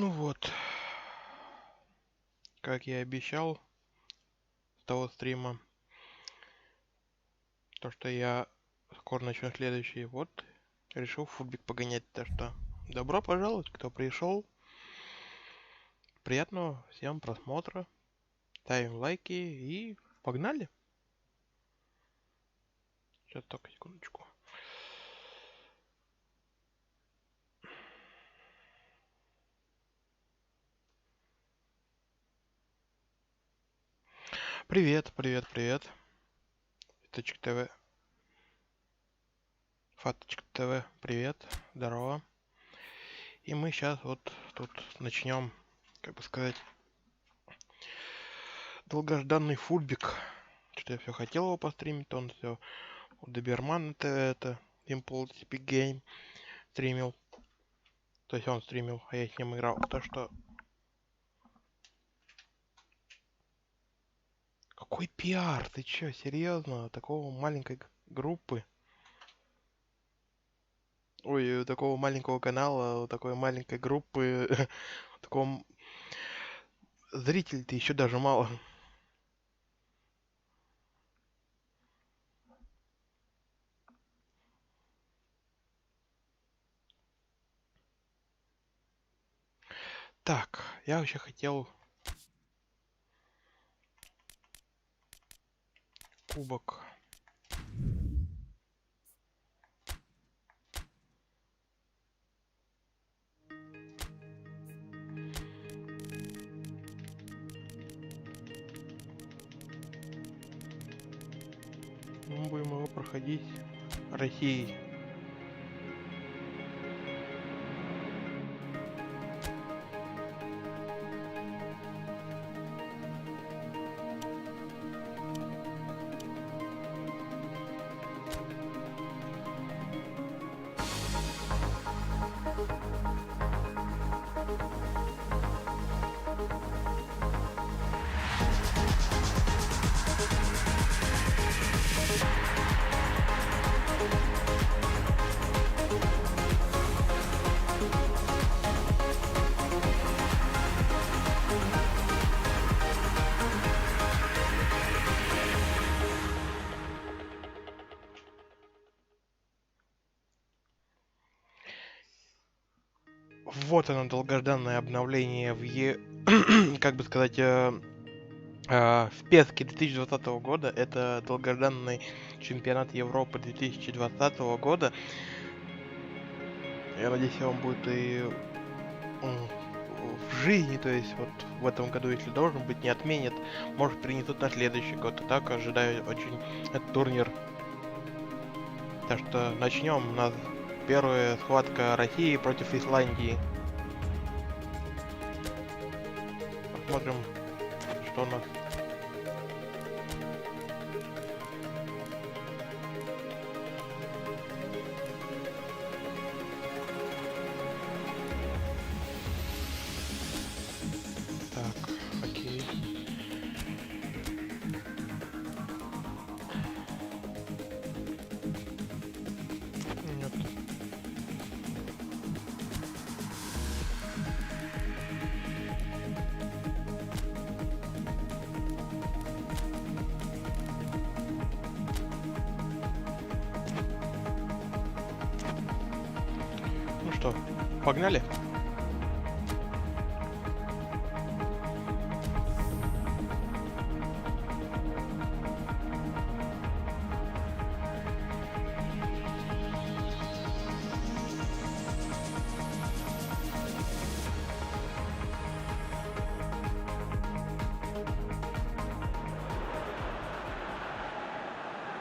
Ну вот, как я и обещал с того стрима, то что я скоро начну следующий, вот, решил футбик погонять, так что добро пожаловать, кто пришел, приятного всем просмотра, ставим лайки и погнали. Сейчас только секундочку. Привет, привет, привет. Фаточка ТВ. Фаточка ТВ, привет, здорово. И мы сейчас вот тут начнем, как бы сказать, долгожданный футбик. Что-то я все хотел его постримить, он все у Добермана это Impulse Epic Game стримил. То есть он стримил, а я с ним играл. То что... Какой пиар? Ты чё, серьезно? Такого маленькой группы? Ой, такого маленького канала, такой маленькой группы, такого... Зрителей-то еще даже мало. Так, я вообще хотел кубок. Мы будем его проходить Россией. Вот оно, долгожданное обновление как бы сказать, в PES 2020 года. Это долгожданный чемпионат Европы 2020 года. Я надеюсь, он будет и в жизни, то есть вот в этом году, если должен быть, не отменят, может перенесут на следующий год. И так ожидаю очень этот турнир. Так что начнем. У нас первая схватка России против Исландии. Посмотрим, что у нас. Так, окей. Нет. Ну что, погнали?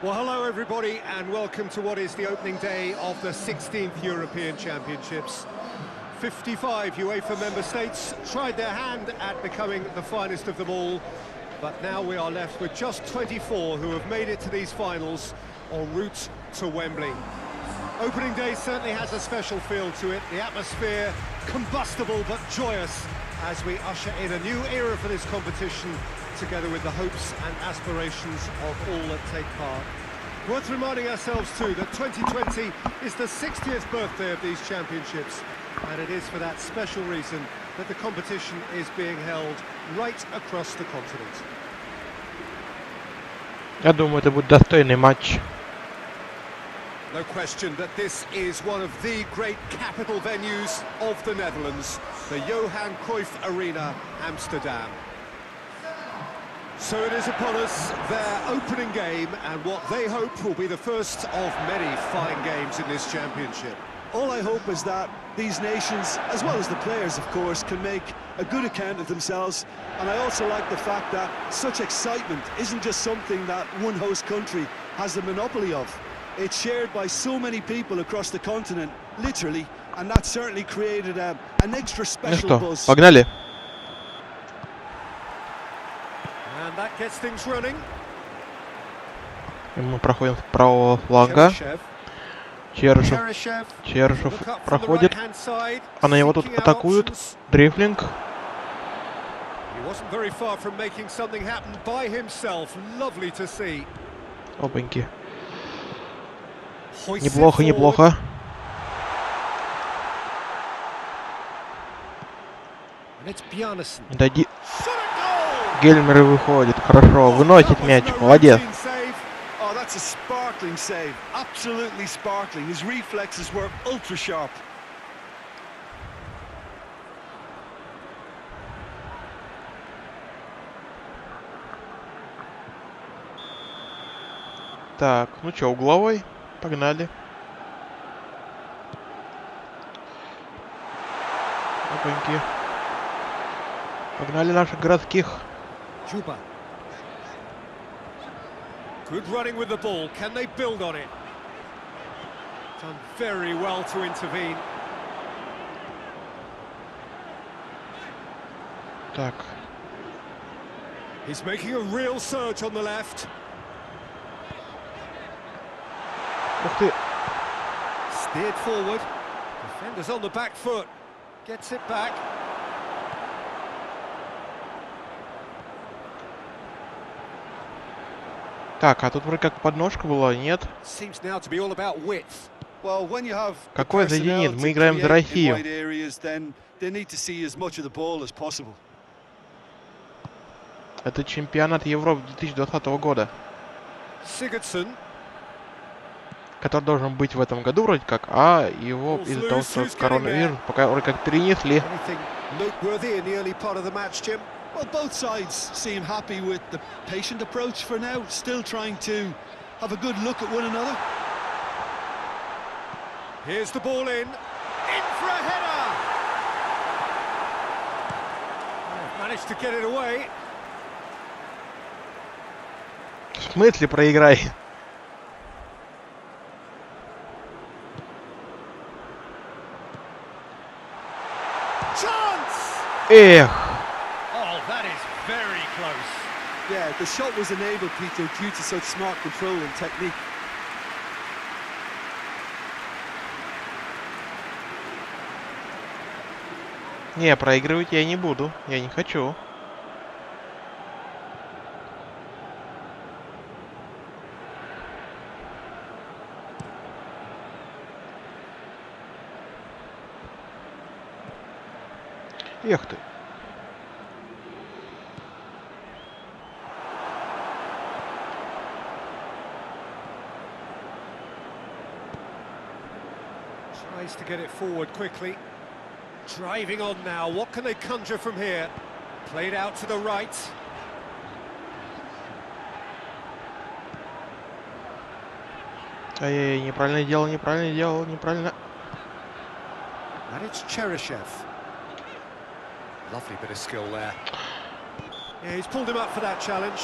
Well, hello everybody and welcome to what is the opening day of the 16th European Championships. 55 UEFA member states tried their hand at becoming the finest of them all, but now we are left with just 24 who have made it to these finals en route to Wembley. Opening day certainly has a special feel to it, the atmosphere combustible but joyous as we usher in a new era for this competition, together with the hopes and aspirations of all that take part. Worth reminding ourselves too that 2020 is the 60th birthday of these championships, and it is for that special reason that the competition is being held right across the continent. Я думаю, это будет достойный матч. No question that this is one of the great capital venues of the Netherlands, the Johan Cruyff Arena, Amsterdam. So it is upon us, their opening game, and what they hope will be the first of many fine games in this championship. All I hope is that these nations, as well as the players, of course, can make a good account of themselves. And I also like the fact that such excitement isn't just something that one host country has the monopoly of. It's shared by so many people across the continent, literally, and that certainly created an extra Ну special что, buzz. погнали. And that gets things running. И мы проходим с правого фланга. Cheryshev Черышев проходит, а на него тут атакуют. Дрифлинг. He wasn't very far from making something happen by himself. Lovely to see. Опаньки. Hoists it Неплохо, forward. неплохо. And it's Bjarnason. Дойди. Shot at goal! Гельмер выходит. Хорошо. Выносит мяч. Молодец. Oh, that's a sparkling save. Absolutely sparkling. His reflexes were ultra sharp. Так, ну чё, угловой? Погнали. Опаньки. Погнали наших городских. Juba. Good running with the ball. Can they build on it? Done very well to intervene. Так. He's making a real surge on the left. Ух ты. Steered forward. Defender's on the back foot. Gets it back. Так, а тут вроде как подножка была, нет? Seems now to be all about width. Well, when you have the Какой зенит? personnel Мы to играем за create in Россию. wide areas, then they need to see as much of the ball as possible. Это чемпионат Европы 2020 года, Sigurdsson. который должен быть в этом году вроде как, а его из-за того, что коронавирус, пока вроде как перенесли. Anything noteworthy in the early part of the match, Jim? Well, both sides seem happy with the patient approach for now, still trying to have a good look at one another. Here's the ball in for a header! Managed to get it away. В смысле проиграй? Chance! Эх! Oh, that is very close. Yeah, the shot was enabled, Peter, due to such smart control and technique. Не, проигрывать я не буду. Я не хочу. Эх ты. Tries to get it forward quickly. Driving on now. What can they conjure from here? Played out to the right. Ай-яй-яй, неправильно делал, неправильно делал, неправильно. And it's Cheryshev. Lovely bit of skill there. Yeah, he's pulled him up for that challenge.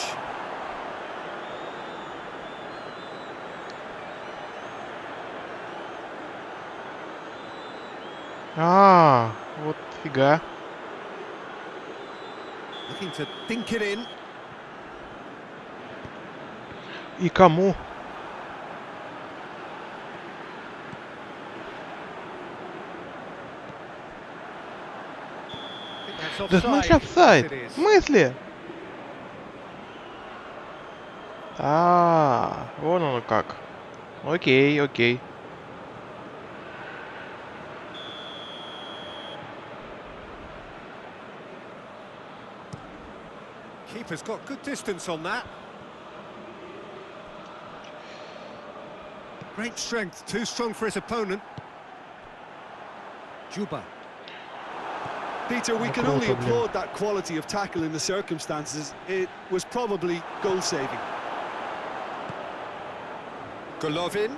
А, вот фига. Looking to dink it in. И кому? Да в смысле офсайд? В смысле? А, вон оно как. Окей, окей. keeper's got good distance on that. Great strength, too strong for his opponent. Juba. Peter, we can only applaud that quality of tackle in the circumstances. It was probably goal-saving. Golovin.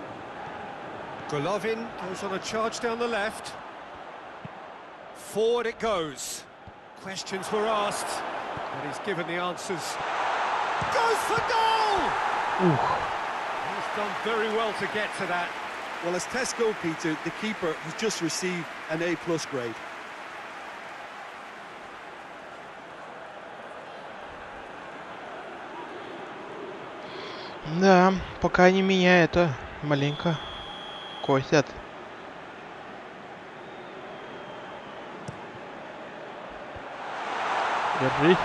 Golovin goes on a charge down the left. Forward it goes. Questions were asked, but he's given the answers. Goes for goal! He's done very well to get to that. Well, as tests go, Peter, the keeper has just received an A+ grade. Да, пока они меня это маленько косят. Держись.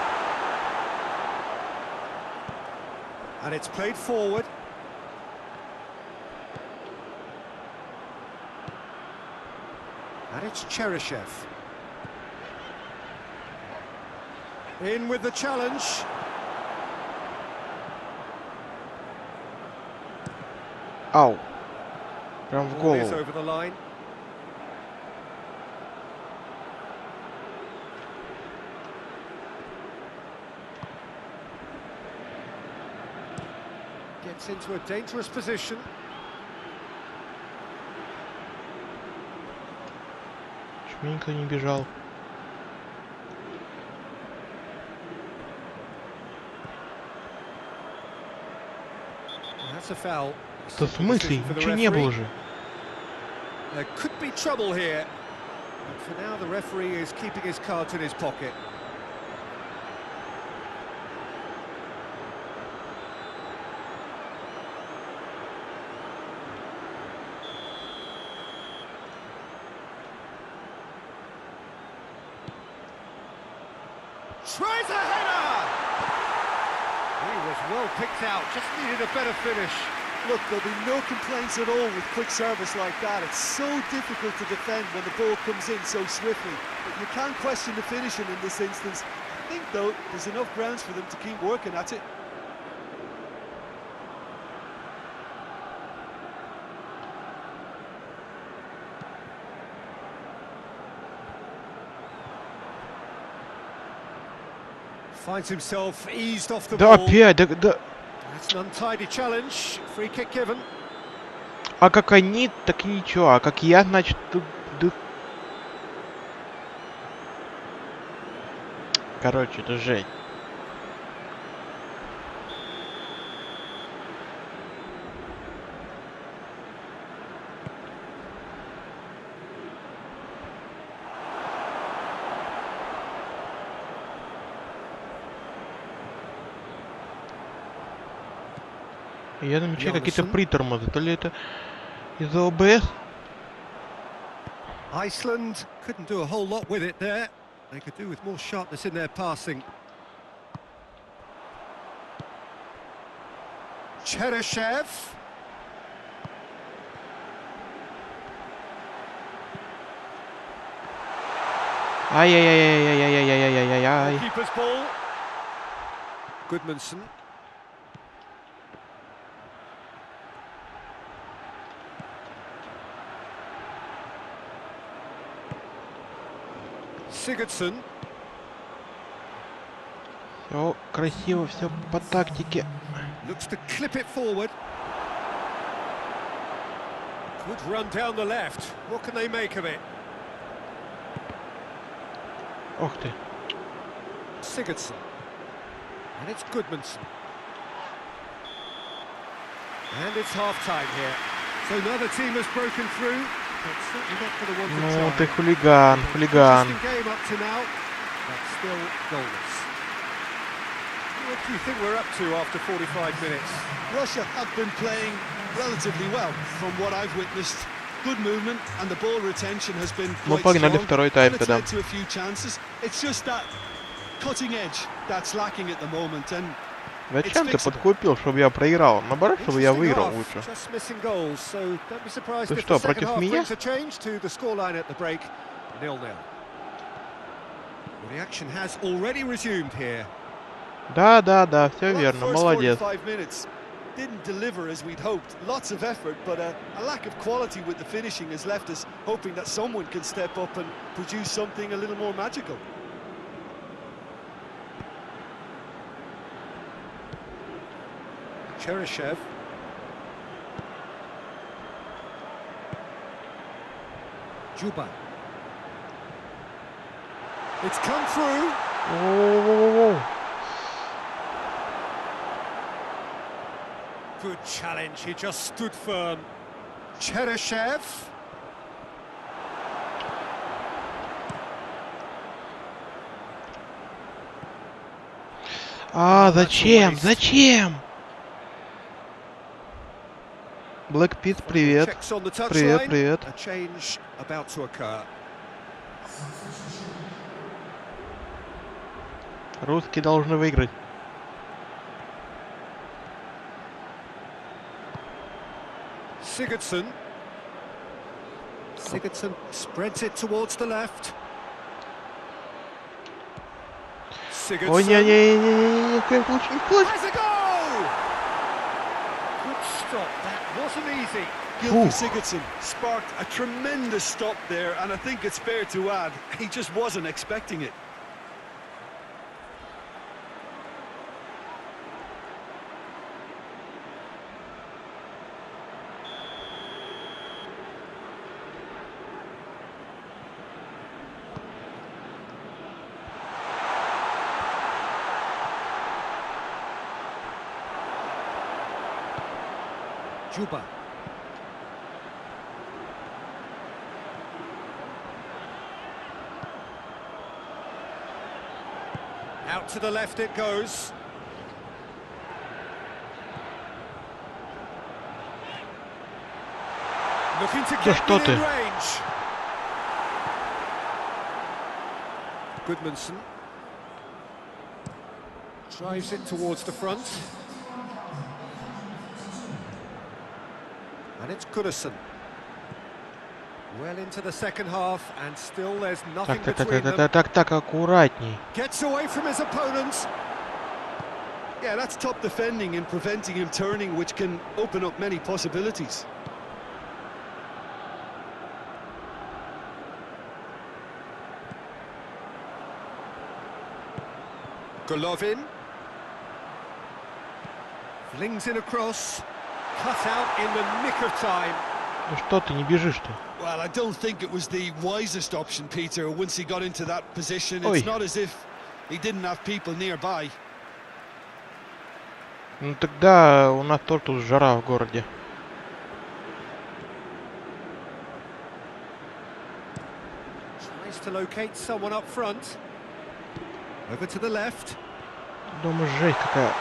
And it's played forward. And it's Cheryshev. In with the challenge. Ау. Прям в Ball is голову. over the line. Gets into a dangerous position. Чменько не бежал. That's a foul. Да в смысле? Ничего не было же. There could be trouble here. But for now, the referee is keeping his cards in his pocket. Tries a header! He was well picked out, just needed a better finish. Look, there'll be no complaints at all with quick service like that. It's so difficult to defend when the ball comes in so swiftly. But you can't question the finishing in this instance. I think, though, there's enough grounds for them to keep working at it. Finds himself eased off the Да ball. опять, да. That's an untidy challenge. Free kick given. А как они, так ничего. А как я, значит, тут... Короче, это жесть. Я замечаю какие-то притормозы. То ли это из-за ОБС? Iceland couldn't do a whole lot with it there. They could do with more sharpness in their passing. Cheryshev. Ай-яй-яй-яй-яй-яй-яй-яй-яй-яй. Keeper's ball. Goodmanson. Sigurdsson. Все красиво, все по тактике. Looks to clip it forward. Good run down the left. What can they make of it? Ох ты. Sigurdsson. And it's Goodmanson. And it's half-time here. So another team has broken through. But certainly not for the one to Ну try. ты хулиган, хулиган. Interesting game up to now, but still goalless. What do you think we're up to after 45 minutes? Russia have been playing relatively well from what I've witnessed. Good movement and the ball retention has been Ну quite погнали strong. второй тайм And it's тогда. led to a few chances. It's just that cutting edge that's lacking at the moment. And Зачем ты подкупил, чтобы я проиграл? Наоборот, чтобы я выиграл лучше. Just missing goals, so don't be surprised Ты if что, the second против half меня? brings a change to the scoreline at the break. 0-0. Well, the action has already resumed here. Да, да, да, все Well, that верно, first молодец. 45 minutes didn't deliver as we'd hoped. Lots of effort, but a lack of quality with the finishing has left us hoping that someone can step up and produce something a little more magical. Cheryshev. Juba. It's come through. Воу-воу-воу-воу. Good challenge, he just stood firm. Cheryshev. А, Oh, that's a зачем? waste. Зачем? Black Pit, привет. Checks on the Привет, touchline. привет. A change about to occur. Русские должны выиграть. Sigurdsson. Sigurdsson spreads it towards the left. Ой, Sigurdsson не-не-не-не-не, ни в коем случае, ни в коем случае. has a goal! Good stop, that wasn't easy. Gylfi Sigurdsson sparked a tremendous stop there, and I think it's fair to add, he just wasn't expecting it. Juba. Out to the left it goes. Looking to get что within ты? range. Goodmanson drives it towards the front. And it's Goodison. Well into the second half, and still there's nothing between them. Так, аккуратней. Gets away from his opponents. Yeah, that's top defending and preventing him turning, which can open up many possibilities. Golovin. Flings it across. Cut out in the nick of time. Ну что ты, не бежишь-то? Well, I don't think it was the wisest option, Peter, once he got into that position. Oi. It's not as if he didn't have people nearby. Ну тогда у нас тоже тут жара в городе. Tries to locate someone up front. Over to the left. Думаю, жесть какая.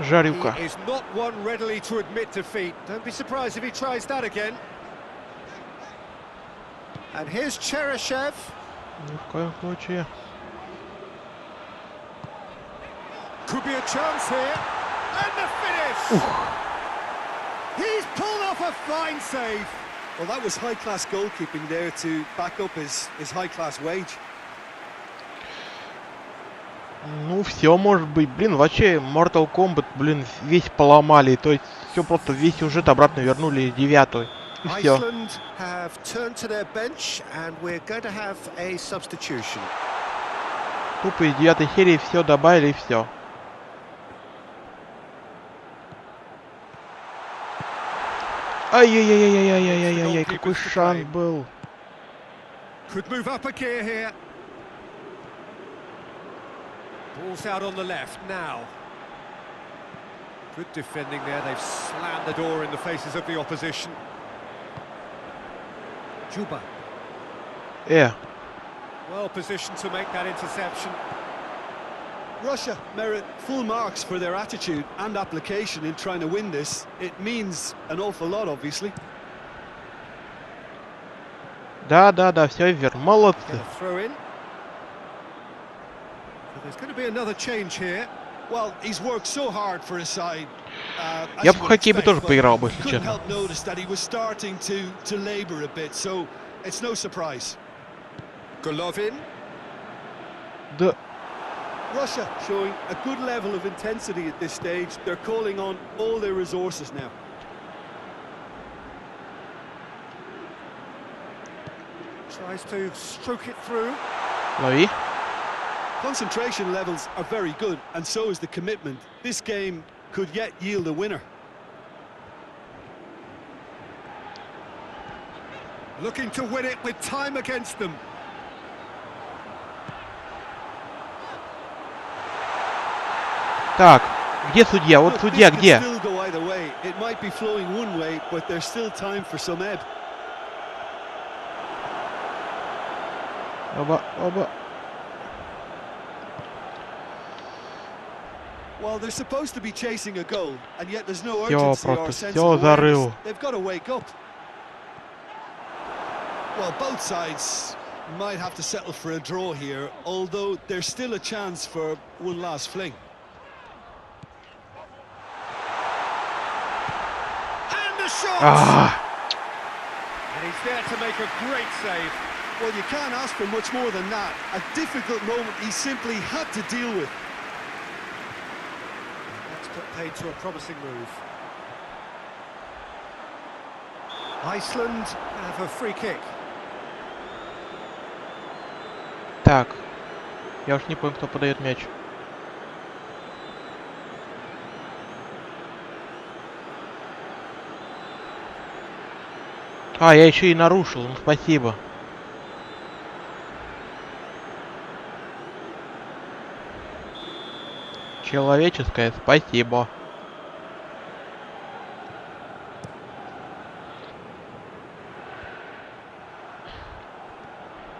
Жарюка. He is not one readily to admit defeat. Don't be surprised if he tries that again. And here's Cheryshev. Ни в коем случае. Could be a chance here. And the finish! He's pulled off a fine save. Well, that was high-class goalkeeping there to back up his high-class wage. Ну, все может быть. Блин, вообще Mortal Kombat, блин, весь поломали. То есть все просто, весь сюжет обратно вернули 9-й. И все. Iceland have turned to their bench and we're going to have a substitution. Тупо из 9-й серии все добавили и все. Ай-яй-яй-яй-яй-яй-яй-яй, какой шанс был. Could move up a gear here. Ball's out on the left now. Good defending there. They've slammed the door in the faces of the opposition. Juba. Well positioned to make that interception. Russia merit full marks for their attitude and application in trying to win this. It means an awful lot, obviously. Да, все верно. Молодцы. Get a throw in. So there's going to be another change here. Well, he's worked so hard for his side. Я бы в хоккей бы тоже поиграл бы, если Couldn't честно. help notice that he was starting to labour a bit, so it's no surprise. Golovin. Да. Russia showing a good level of intensity at this stage. They're calling on all their resources now. Tries to stroke it through. Лови. Concentration levels are very good, and so is the commitment. This game could yet yield a winner. Looking to win it with time against them. Так, где судья? Вот Look, судья, this could где? still go either way. It might be flowing one way, but there's still time for some ebb. Оба, оба. Well, they're supposed to be chasing a goal, and yet there's no Всё, urgency or просто sense всё of awareness. зарыл. They've got to wake up. Well, both sides might have to settle for a draw here, although there's still a chance for one last fling. And the shot! Ah, And he's there to make a great save. Well, you can't ask for much more than that. A difficult moment he simply had to deal with. That's put paid to a promising move. Iceland have a free kick. так. Я уж не помню, кто подает мяч. А, я еще и нарушил. Ну, спасибо. Человеческое спасибо.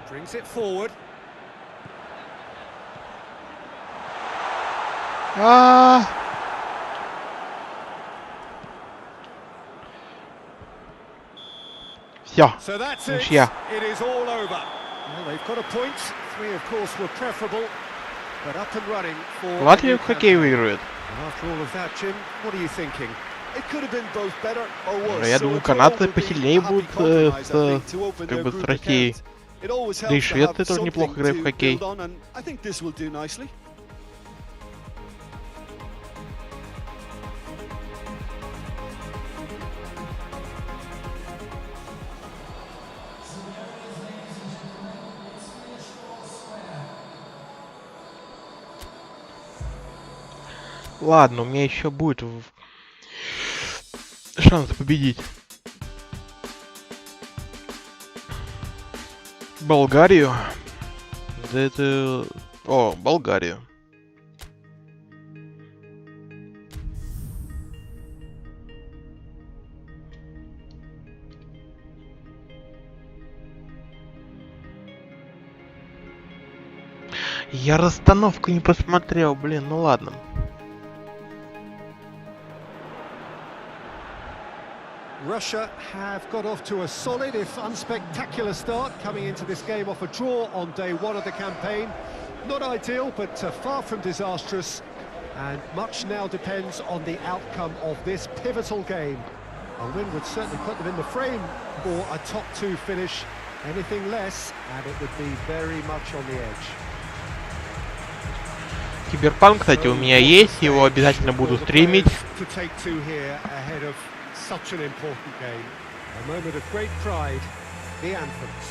Brings it forward. А. Все. So that's it. Ничья. It is all over. Well, they've got a point. 3, of course, were preferable, but up and running for. Латвия в хоккей выиграет. After all of that, Jim, what are you thinking? It could have been both better or worse. Я So думаю, a draw канадцы would be посильнее a happy будут compromise, I think, с to open как their бы с group Россией. account. It always Да и helps to Швеция have тоже неплохо something играет в to хоккей. build on, and I think this will do nicely. Ладно, у меня еще будет шанс победить Болгарию. Да это... О, Болгарию. Я расстановку не посмотрел, блин, ну ладно. Russia have got off to a solid, if unspectacular start, coming into this game off a draw on day one of the campaign. Not ideal, but far from disastrous, and much now depends on the outcome of this pivotal game. A win would certainly put them in the frame for a top 2 finish. Anything less, and it would be very much on the edge. Киберпанк, кстати, у меня есть, его обязательно буду стримить. Such an important game. A moment of great pride, the anthems.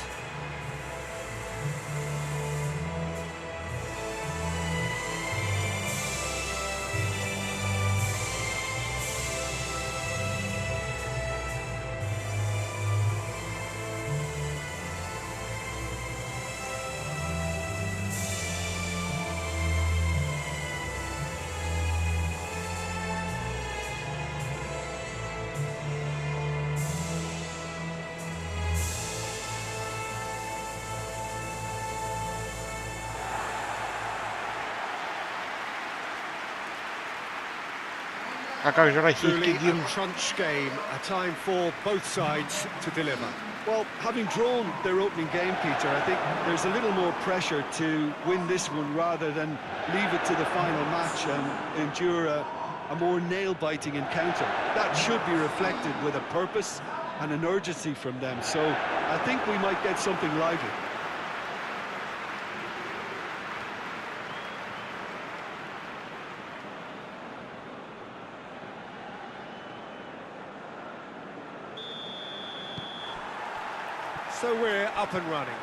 А как же российский Truly гимн? a crunch game, a time for both sides to deliver. Well, having drawn their opening game, Peter, I think there's a little more pressure to win this one rather than leave it to the final match and endure a more nail-biting encounter. That should be reflected with a purpose and an urgency from them. So I think we might get something lively. So we're up and running.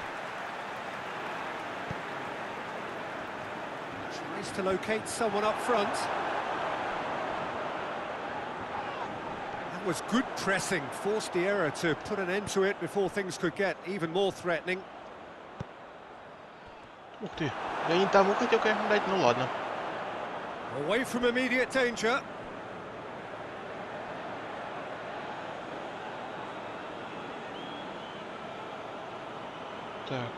Tries to locate someone up front. That was good pressing, forced the error to put an end to it before things could get even more threatening. Ух ты, я не тому хотел, конечно, дать, ну ладно. Away from immediate danger. Так.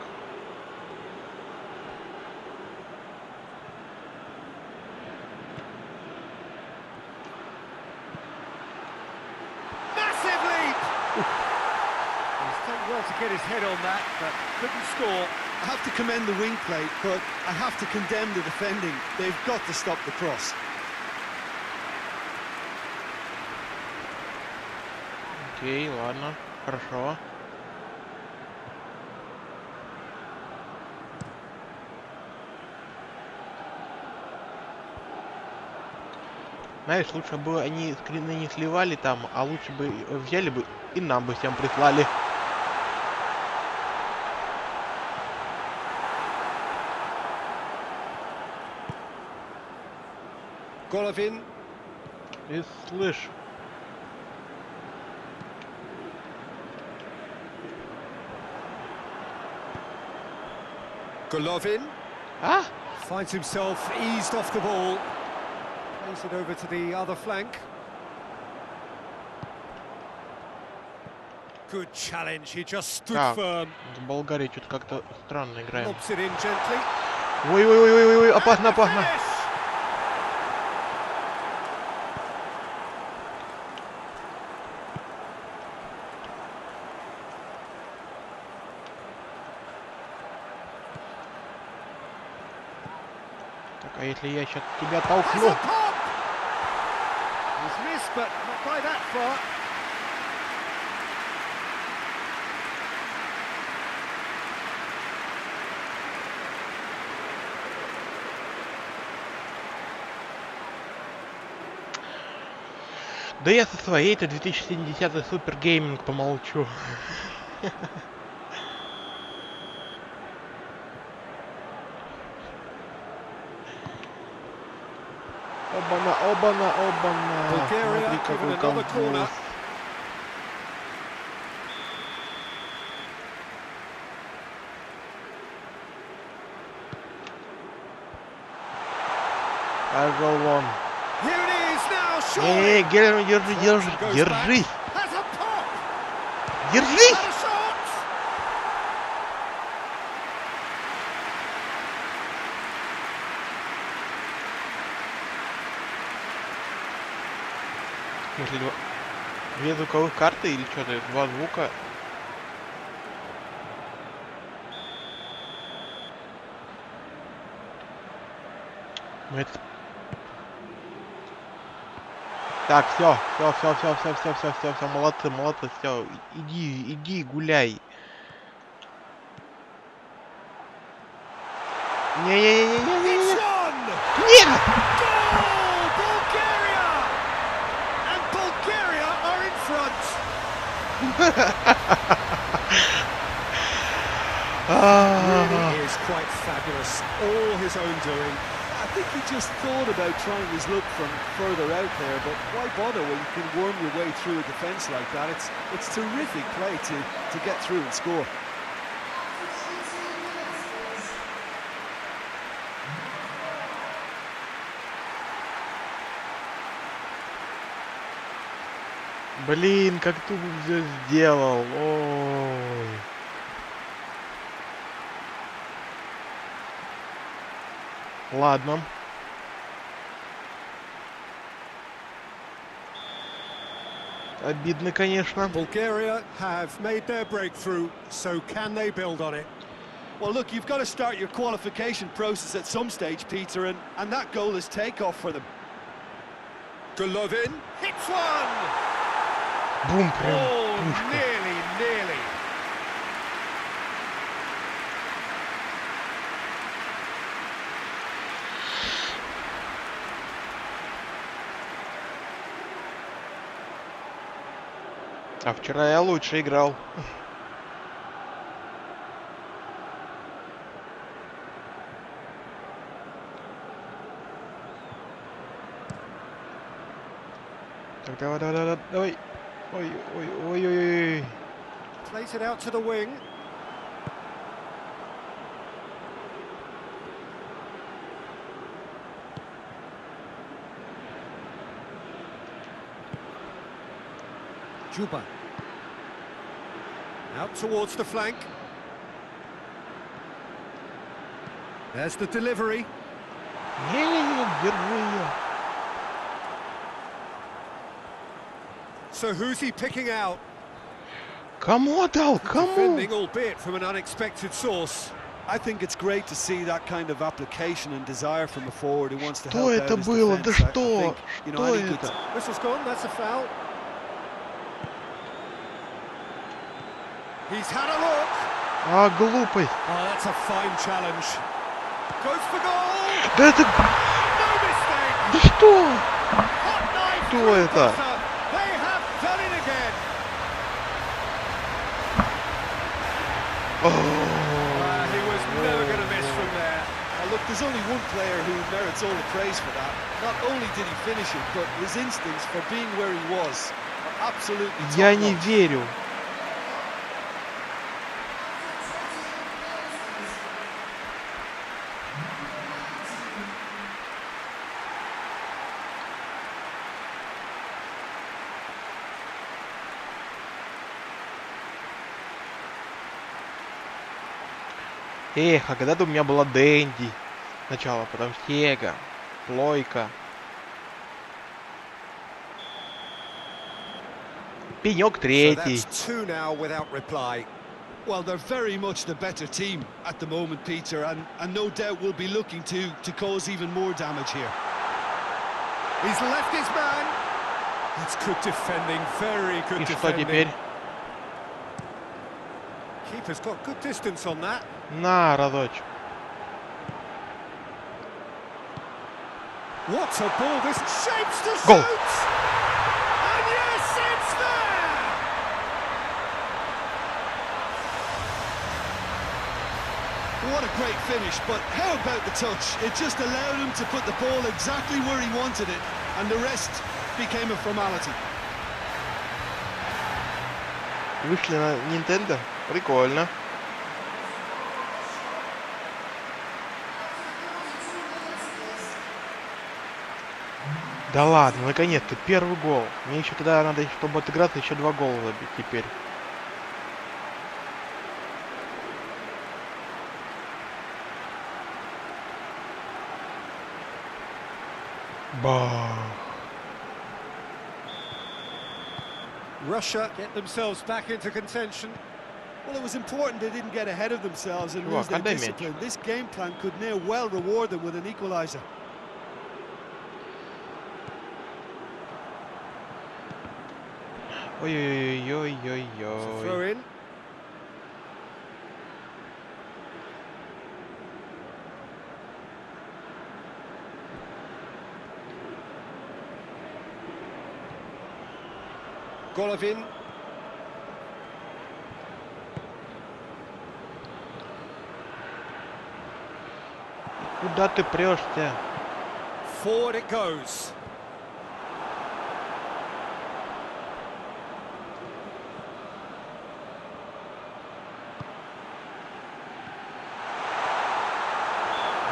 Massive leap! He's done well to get his head on that, but couldn't score. I have to commend the wing play, but I have to condemn the defending. They've got to stop the cross. Окей, ладно, хорошо. Знаешь, лучше бы они скрины не сливали там, а лучше бы взяли бы и нам бы всем прислали. Golovin. И слышь. Golovin А? finds himself eased off the ball. Plays it over to the other flank. Good challenge, he just stood Так, firm. в Болгарии что-то как-то странно играем. Lobs it in gently. Ой-ой-ой-ой-ой, опасно, опасно. Так, а если я сейчас тебя Has толкну? a pop! He's missed, but not by that far. Да я со своей-то 2070 Супер Гейминг помолчу. Оба-на, оба-на, оба-на. Bulgaria Смотри, given какой another corner. конфуз. Пошел вон. Here it is now, surely. Не-не-не, Герман, держи, держи, держись. Has a pop. Держись! Had a shot. В смысле, две звуковых карты или что-то? Два звука. Ну это... Так, все, молодцы, молодцы, все, иди, гуляй. Не-не-не-не-не-не. It's one. Нет! Goal, Bulgaria! And Bulgaria are in front. Really is quite fabulous. All his own doing. I think he just thought about trying his luck from further out there, but why bother when you can worm your way through a defence like that? It's terrific play to get through and score. Блин, как тупо все сделал. Ой. Ладно. Обидно, конечно. Bulgaria have made their breakthrough, so can they build on it? Well, look, you've got to start your qualification process at some stage, Peter, and that goal is takeoff for them. Golovin hits one! Бум, прям Oh, пушка. nearly. А вчера я лучше играл. Так, давай, давай, давай, давай. Ой, ой, ой, ой, ой. Plays it out to the wing. Juba. Out towards the flank. There's the delivery. Не-не-не, держи ее. So who's he picking out? Кому отдал? Кому? Defending, albeit from an unexpected source. I think it's great to see that kind of application and desire from a forward who wants to Что help out это his было? Да defense. I что? think, you know, Что any good это? Whistle's gone, that's a foul. He's had a look. А, глупость. Oh, that's a fine challenge. Goes for goal. Да это... No mistake. Да что? Hot knife. Кто это? They have done it again. He was never going to miss from there. Now look, there's only one player who merits all the praise for that. Not only did he finish it, but his instincts for being where he was are absolutely Я не top-notch. верю. Эх, а когда-то у меня была Дэнди. Сначала, потом Сега, Плойка. Пенек So третий. that's two now without reply. Well, they're very much the better team at the moment, Peter, and no doubt will be looking to cause even more damage here. He's left his man. That's good defending, very good И что defending. теперь? Keeper's got good distance on that. На, разочек. What a ball, this shapes to Goal. shoot! And yes, it's there! What a great finish, but how about the touch? It just allowed him to put the ball exactly where he wanted it, and the rest became a formality. Вышли на Nintendo? Прикольно. Да ладно, наконец-то первый гол. Мне еще тогда надо, чтобы отыграться, еще 2 гола забить теперь. Бах. Russia get themselves back into contention. Well, it was important they didn't get ahead of themselves and Чувак, lose their отдай мяч. discipline. This game plan could now well reward them with an equaliser. Throw Ой-ой-ой-ой-ой-ой. in. Golovin. Куда ты прешься? Forward it goes.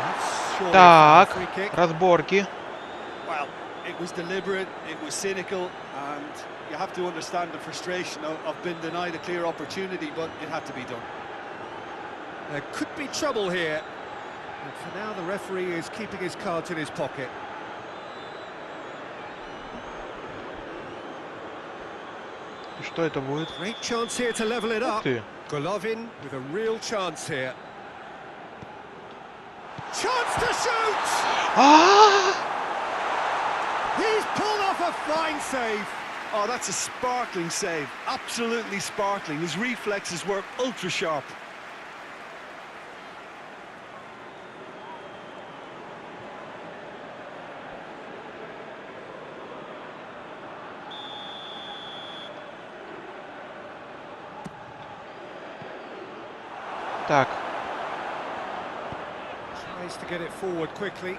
That's surely Так, a free kick. разборки. Well, it was deliberate, it was cynical, and you have to understand the frustration of being denied a clear opportunity, but it had to be done. There could be trouble here. And for now, the referee is keeping his cards in his pocket. И что это будет? Great chance here to level it Ух up. ты. Golovin with a real chance here. Chance to shoot! А! He's pulled off a fine save. Oh, that's a sparkling save, absolutely sparkling. His reflexes were ultra sharp. Так, Tries to get it forward quickly.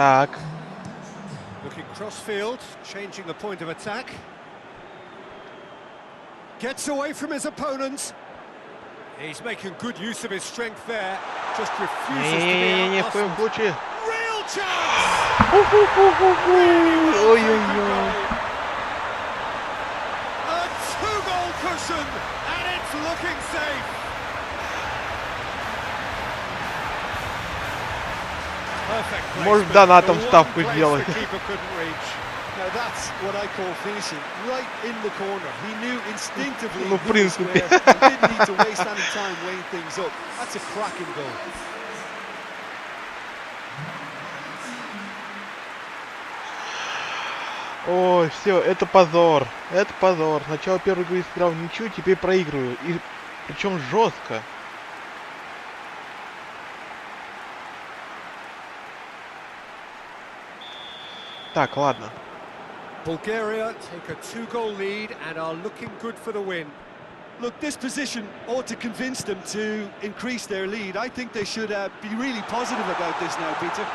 Так. Looking cross-field, changing the point of attack. Gets away from his opponent. He's making good use of his strength there. Just refuses to be Не-не-не, в коем out-muscled. случае. Real chance! Really well taken goal. A two-goal cushion, and it's looking safe. Perfect placement. Может, донатом The one ставку place сделать. the keeper couldn't reach. Now that's what I call finishing, right in the corner. He knew instinctively Ну, в who was принципе. where and didn't need to waste any time weighing things up. That's a cracking goal. Ой, все, это позор. Это позор. Сначала первую игру сыграл ничью, теперь проигрываю. И причем жестко. Так, ладно. Bulgaria take a two-goal lead and are looking good for the win. Look, this position ought to convince them to increase their lead. I think they should be really positive about this now, Peter.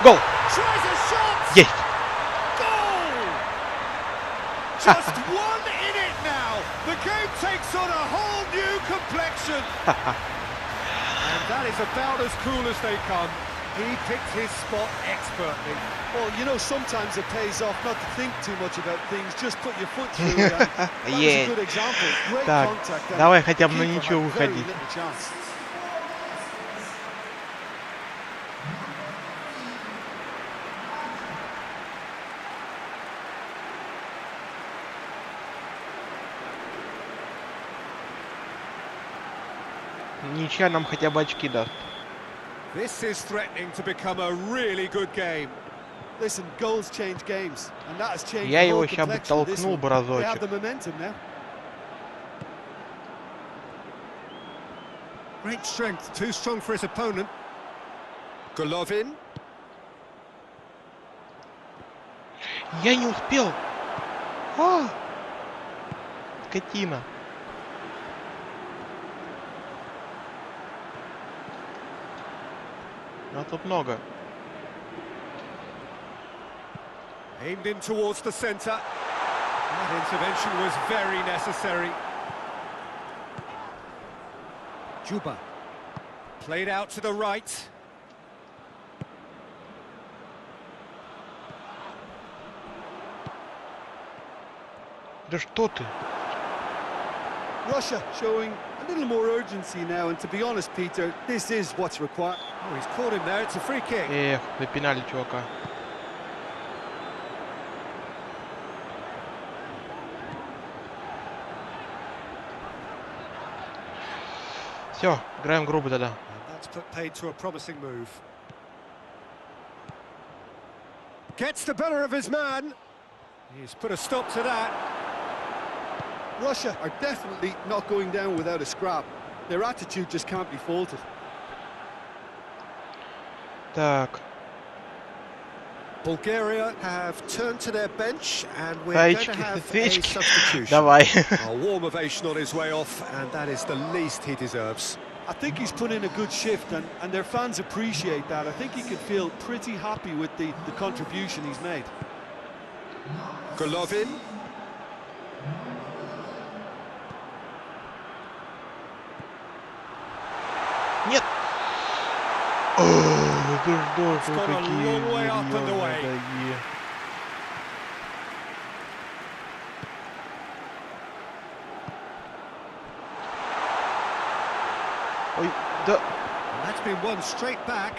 Гол! Tries a shot! Есть! Goal! Just one in it now. The game takes on a whole new complexion. And that is about as cool as they come. He picked his spot expertly. Well, you know, sometimes it pays off not to think too much about things, just put your foot through it. That was a good example. Great Так, contact. and давай хотя бы на keeper ничего had very выходить. little chance. Ничья нам хотя бы очки даст. This is threatening to become a really good game. Listen, goals change games, and that has changed Я the его whole ща бы complexion of this толкнул one. бы They have разочек. the momentum now. Great strength, too strong for his opponent. Golovin. Я не успел. А! Скотина. А тут много. Aimed in towards the centre. That intervention was very necessary. Juba. Played out to the right. Да что ты? Russia showing a little more urgency now, and to be honest, Peter, this is what's required. Oh, he's caught him there. It's a free kick. Эх, запинали чувака. Все, играем грубо тогда. And that's put paid to a promising move. Gets the better of his man. He's put a stop to that. Russia are definitely not going down without a scrap. Their attitude just can't be faulted. Так, Bulgaria have turned to their bench, and we're going to свечки, have a свечки. substitution. Давай. A warm ovation on his way off, and that is the least he deserves. I think he's put in a good shift, and their fans appreciate that. I think he can feel pretty happy with the contribution he's made. Golovin. Нет. О, это что ж вы gone a такие long way up and away. дорогие. Ой, да. And that's been won straight back.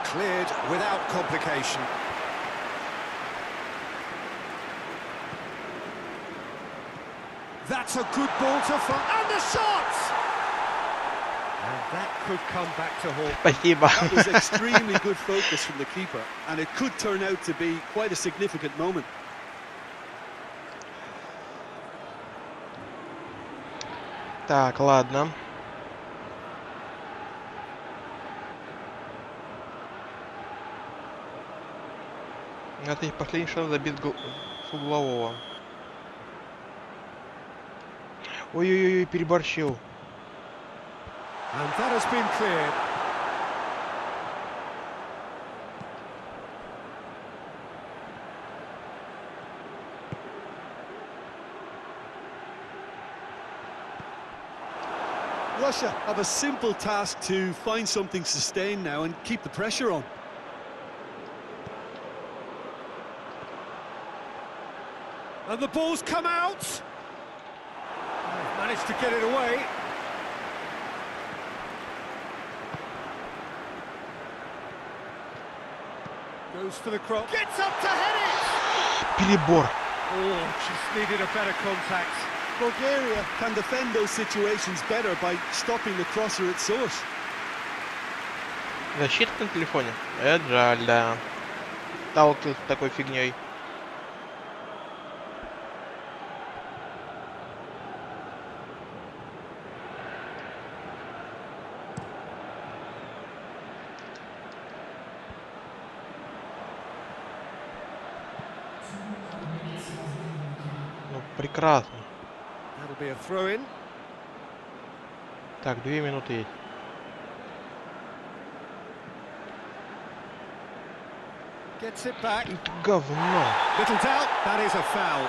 Cleared without complication. That's a good ball to find. And the shot! And that could come back to haunt. Спасибо. That was extremely good focus from the keeper, and it could turn out to be quite a significant moment. Так, ладно. Это их последний шанс забить с углового. Ой-ой-ой, переборщил. And that has been cleared. Russia have a simple task to find something sustained now and keep the pressure on. And the ball's come out. They've managed to get it away. Goes for the cross. Gets up to head it. Перебор. Oh, just needed a better contact. Bulgaria can defend those situations better by stopping the crosser at source. Защита на телефоне? Это жаль, да. Сталкивался с такой фигней. Ну, прекрасно. That'll be a throw-in. Так, 2 минуты есть. Gets it back. Говно. Little doubt, that is a foul.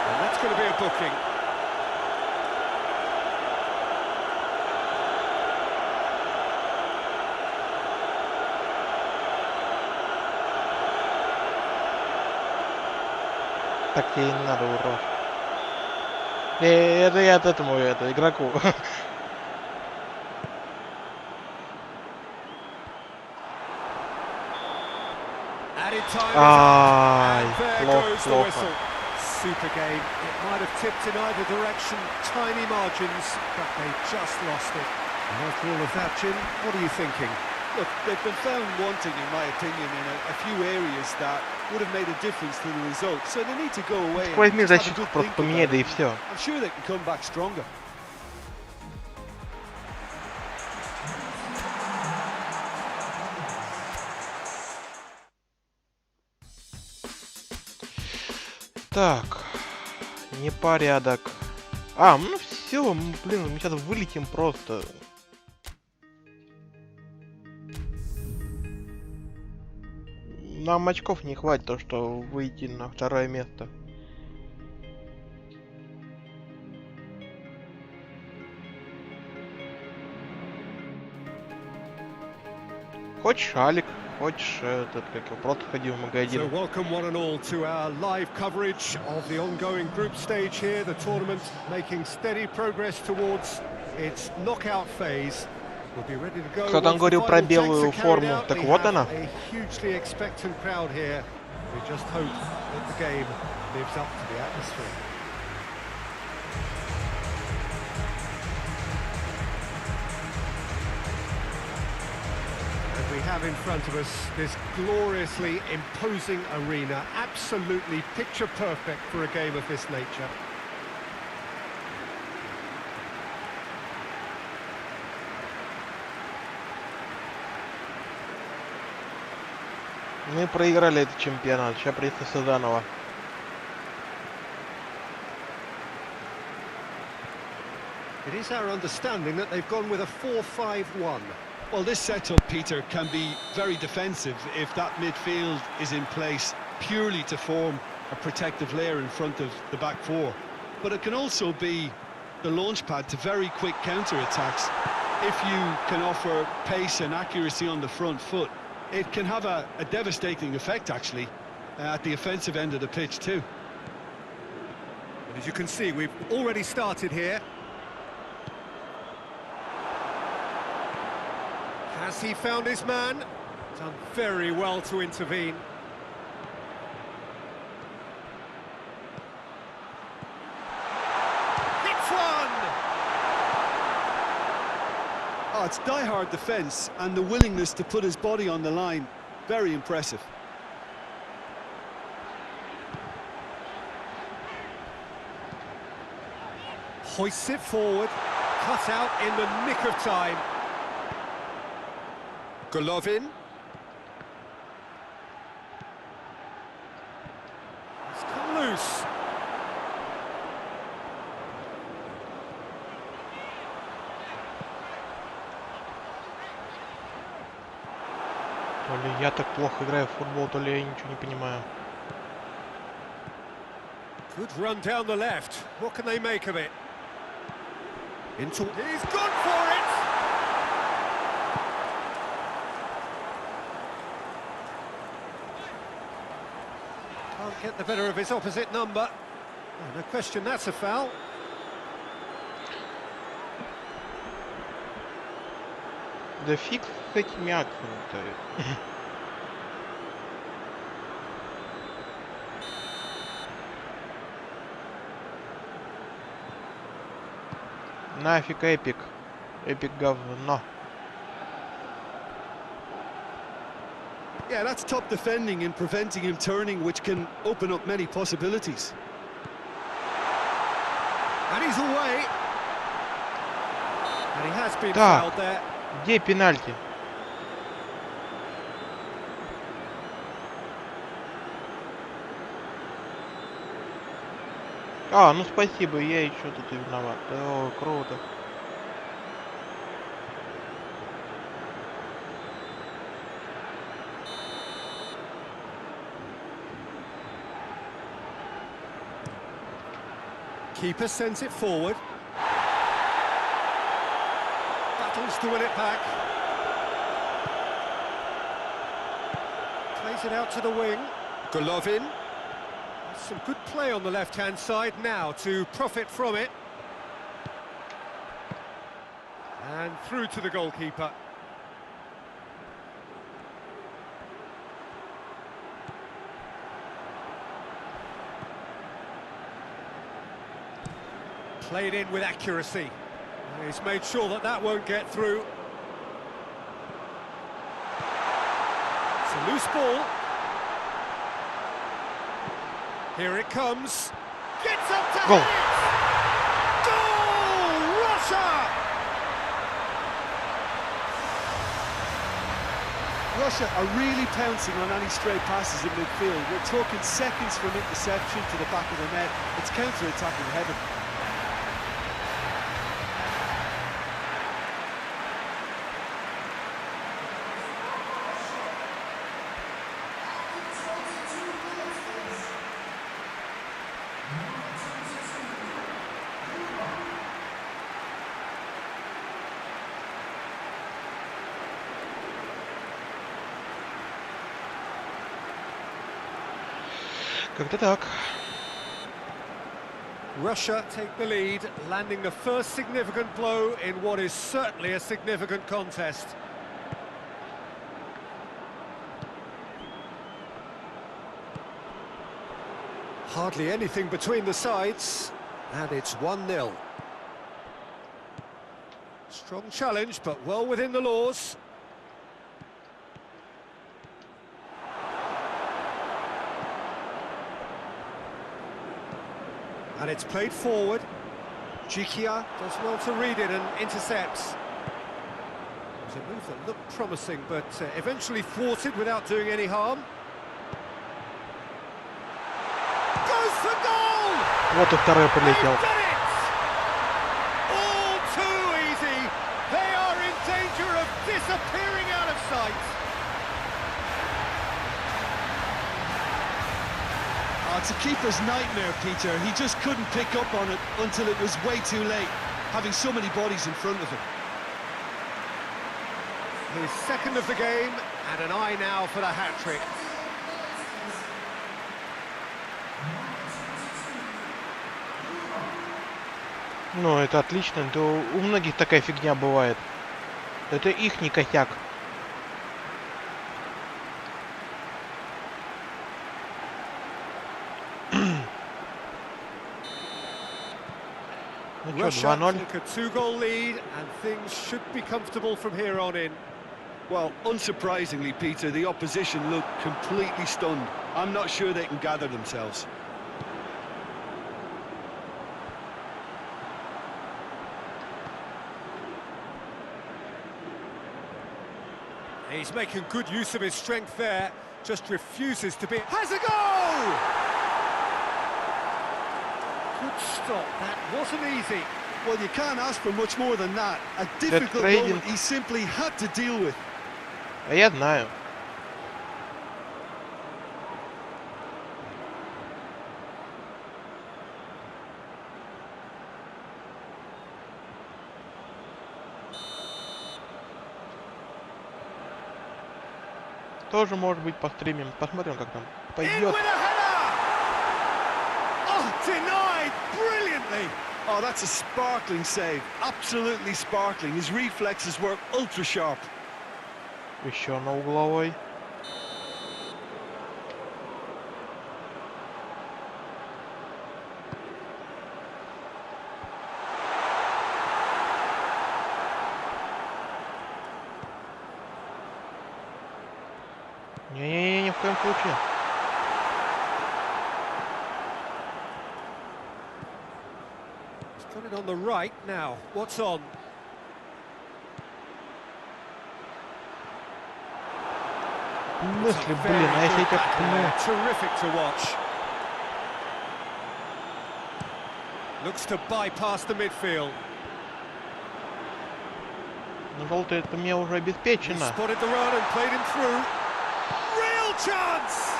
And that's going to be a booking. Так ей не надо, урод. Это я от этому, игроку. Added time Ай, and there плохо, goes the плохо. whistle. Super game. It might have tipped in either direction, tiny margins, but they just lost it. And after all of that, Jim, what are you thinking? Look, they've been found wanting, in my opinion, in a few areas that would have made a difference to the result. So they need to go away and Возьми just have a защиту, good просто think поменяй, about да и it. все. I'm sure they can come back stronger. Так, непорядок. А, ну все, блин, мы сейчас вылетим просто. Нам очков не хватит, то что выйти на второе место. Хочешь Алик, хочешь этот, как его, просто ходи в So магазин. welcome one and all to our live coverage of the ongoing group stage here, the tournament making steady progress towards its knockout phase. We'll be ready to go. Кто там once the говорил final про checks белую are carried форму? out. Так We вот have она. a hugely expectant crowd here. We just hope that the game lives up to the atmosphere. And we have in front of us this gloriously imposing arena, absolutely picture perfect for a game of this nature. Мы проиграли этот чемпионат, сейчас придется заново. It is our understanding that they've gone with a 4-5-1. Well, this setup, Peter, can be very defensive if that midfield is in place purely to form a protective layer in front of the back four. But it can also be the launchpad to very quick counter-attacks. If you can offer pace and accuracy on the front foot, it can have a devastating effect, actually, at the offensive end of the pitch, too. And as you can see, we've already started here. Has he found his man? Done very well to intervene. Hits one! Oh, it's die-hard defence and the willingness to put his body on the line. Very impressive. Hoists it forward, cut out in the nick of time. Golovin. It's come loose. То ли я так плохо играю в футбол, то ли я ничего не понимаю. Good run down the left. What can they make of it? Into... He's gone for it! Can't get the better of his opposite number. Oh, no question, that's a foul. Да фиг с этими акциями-то. Нафиг эпик. Эпик говно. Yeah, that's top defending and preventing him turning, which can open up many possibilities. And he's away. And he has been Так. fouled there. Где пенальти? А, ну спасибо, я еще тут и виноват. О, круто. Keeper sends it forward. Battles to win it back. Plays it out to the wing. Golovin. Some good play on the left-hand side now to profit from it. And through to the goalkeeper. Played in with accuracy. He's made sure that that won't get through. It's a loose ball. Here it comes. Gets up to Goal. hit it! Goal! Russia! Russia are really pouncing on any stray passes in midfield. We're talking seconds from interception to the back of the net. It's counter-attacking heaven. Как-то так. Russia take the lead, landing the first significant blow in what is certainly a significant contest. Hardly anything between the sides, and it's 1-0. Strong challenge, but well within the laws. And it's played forward. Jikia does well to read it and intercepts. It was a move that looked promising, but eventually thwarted without doing any harm. Goes for goal! Вот и второй прилетел. They've done it! All too easy. They are in danger of disappearing out of sight. It's a keeper's nightmare, Peter. He just couldn't pick up on it until it was way too late, having so many bodies in front of him. His second of the game, and an eye now for the hat-trick. Ну, это отлично. Это у многих такая фигня бывает. Это их не косяк. Ну что, Russia 2-0. took a two-goal lead, and things should be comfortable from here on in. Well, unsurprisingly, Peter, the opposition look completely stunned. I'm not sure they can gather themselves. He's making good use of his strength there, just refuses to be... Has a goal! Good stop, that wasn't easy. Well, you can't ask for much more than that. A difficult trading. moment he simply had to deal with. А я знаю. Тоже, может быть, постримим. Посмотрим, как там In пойдет. with a header! Oh, denied brilliantly! Oh, that's a sparkling save. Absolutely sparkling. His reflexes were ultra sharp. Еще на угловой. Не-не-не, ни в коем случае. He's got it on the right now. What's on? Мысли, блин, а если это пну? Terrific to watch. Looks to bypass the midfield. Ну, желтый, это мне уже He обеспечено. spotted the run and played him through. Real chance!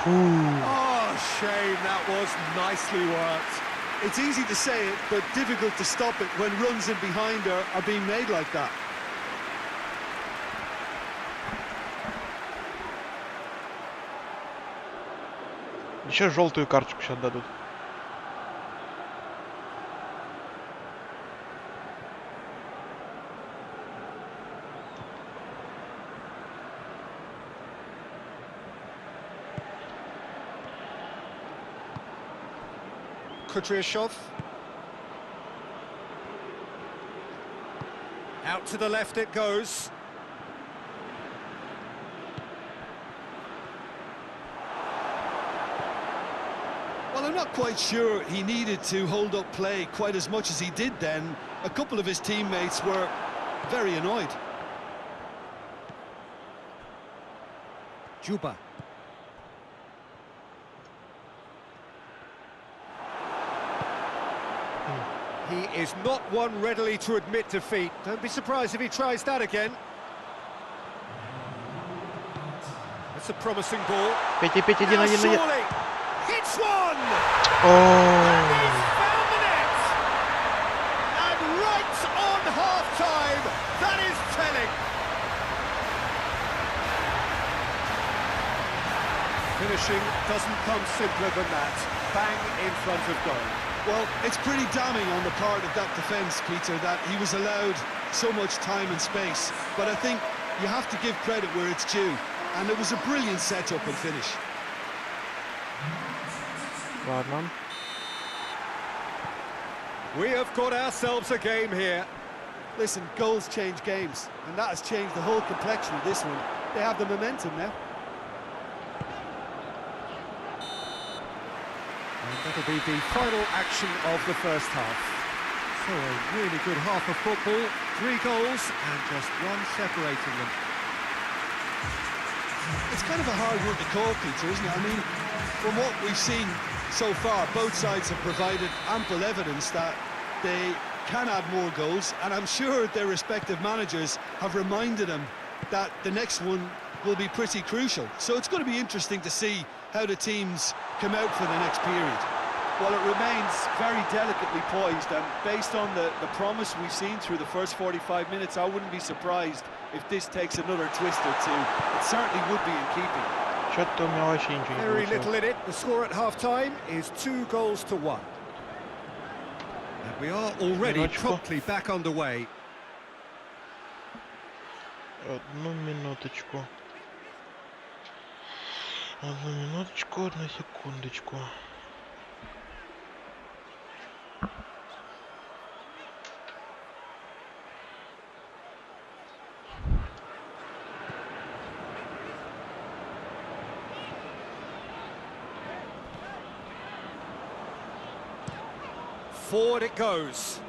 Фу. Oh, shame, that was nicely worked. It's easy to say it, but difficult to stop it when runs in behind are being made like that. Еще желтую карточку сейчас дадут. Kudryashov. Out to the left it goes. Well, I'm not quite sure he needed to hold up play quite as much as he did then. A couple of his teammates were very annoyed. Juba. He is not one readily to admit defeat. Don't be surprised if he tries that again. That's a promising ball. Петя, Now surely hits one! And he's found the net! And right on half-time, that is telling. Finishing doesn't come simpler than that. Bang in front of goal. Well, it's pretty damning on the part of that defence, Peter, that he was allowed so much time and space. But I think you have to give credit where it's due. And it was a brilliant setup and finish. Ладно. We have got ourselves a game here. Listen, goals change games, and that has changed the whole complexion of this one. They have the momentum now. And that'll be the final action of the first half. So a really good half of football, 3 goals and just one separating them. It's kind of a hard one to call, Peter, isn't it? I mean, from what we've seen so far, both sides have provided ample evidence that they can add more goals, and I'm sure their respective managers have reminded them that the next one will be pretty crucial. So it's going to be interesting to see how the teams come out for the next period. Well, it remains very delicately poised, and based on the promise we've seen through the first 45 minutes, I wouldn't be surprised if this takes another twist or two. It certainly would be in keeping. Что-то у меня вообще ничего не Very получилось. little in it. The score at half-time is 2 goals to 1. And we are already Minutочку. promptly back underway. Одну минуточку. Одну минуточку, одну секундочку. Forward it goes.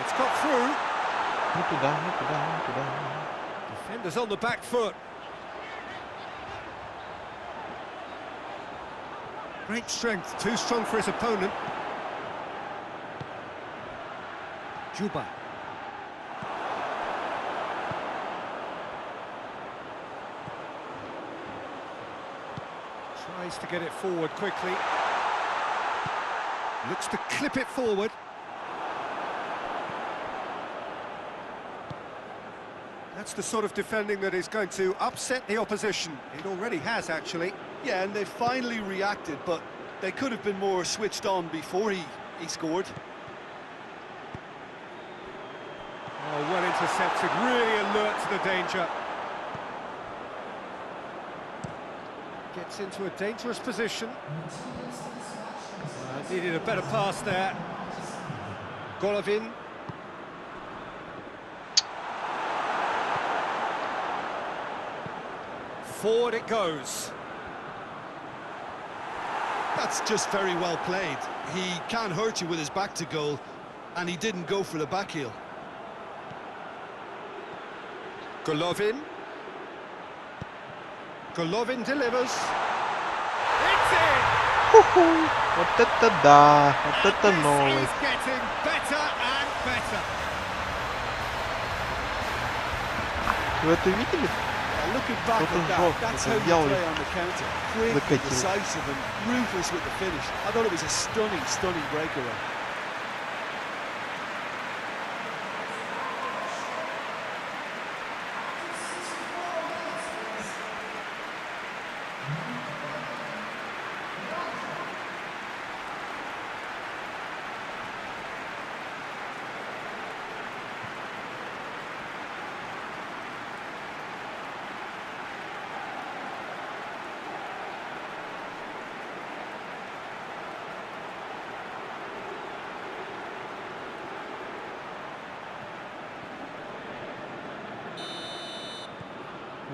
It's got through. Не туда, не туда, не туда. Defenders on the back foot. Great strength, too strong for his opponent. Juba. Tries to get it forward quickly. Looks to clip it forward. That's the sort of defending that is going to upset the opposition. It already has, actually. Yeah, and they finally reacted, but they could have been more switched on before he scored. Oh, well intercepted, really alert to the danger. Gets into a dangerous position. Needed a better pass there. Golovin. Forward it goes. That's just very well played. He can't hurt you with his back to goal, and he didn't go for the back heel. Golovin. Golovin delivers. It's in! Вот это да, вот это This новость. is getting better and better. Вы это видели? Yeah, looking back Кто-то at that, жёстко that's how это you сделал. play on the counter. Quick, Выкатил. decisive and ruthless with the finish. I thought it was a stunning, stunning breakaway.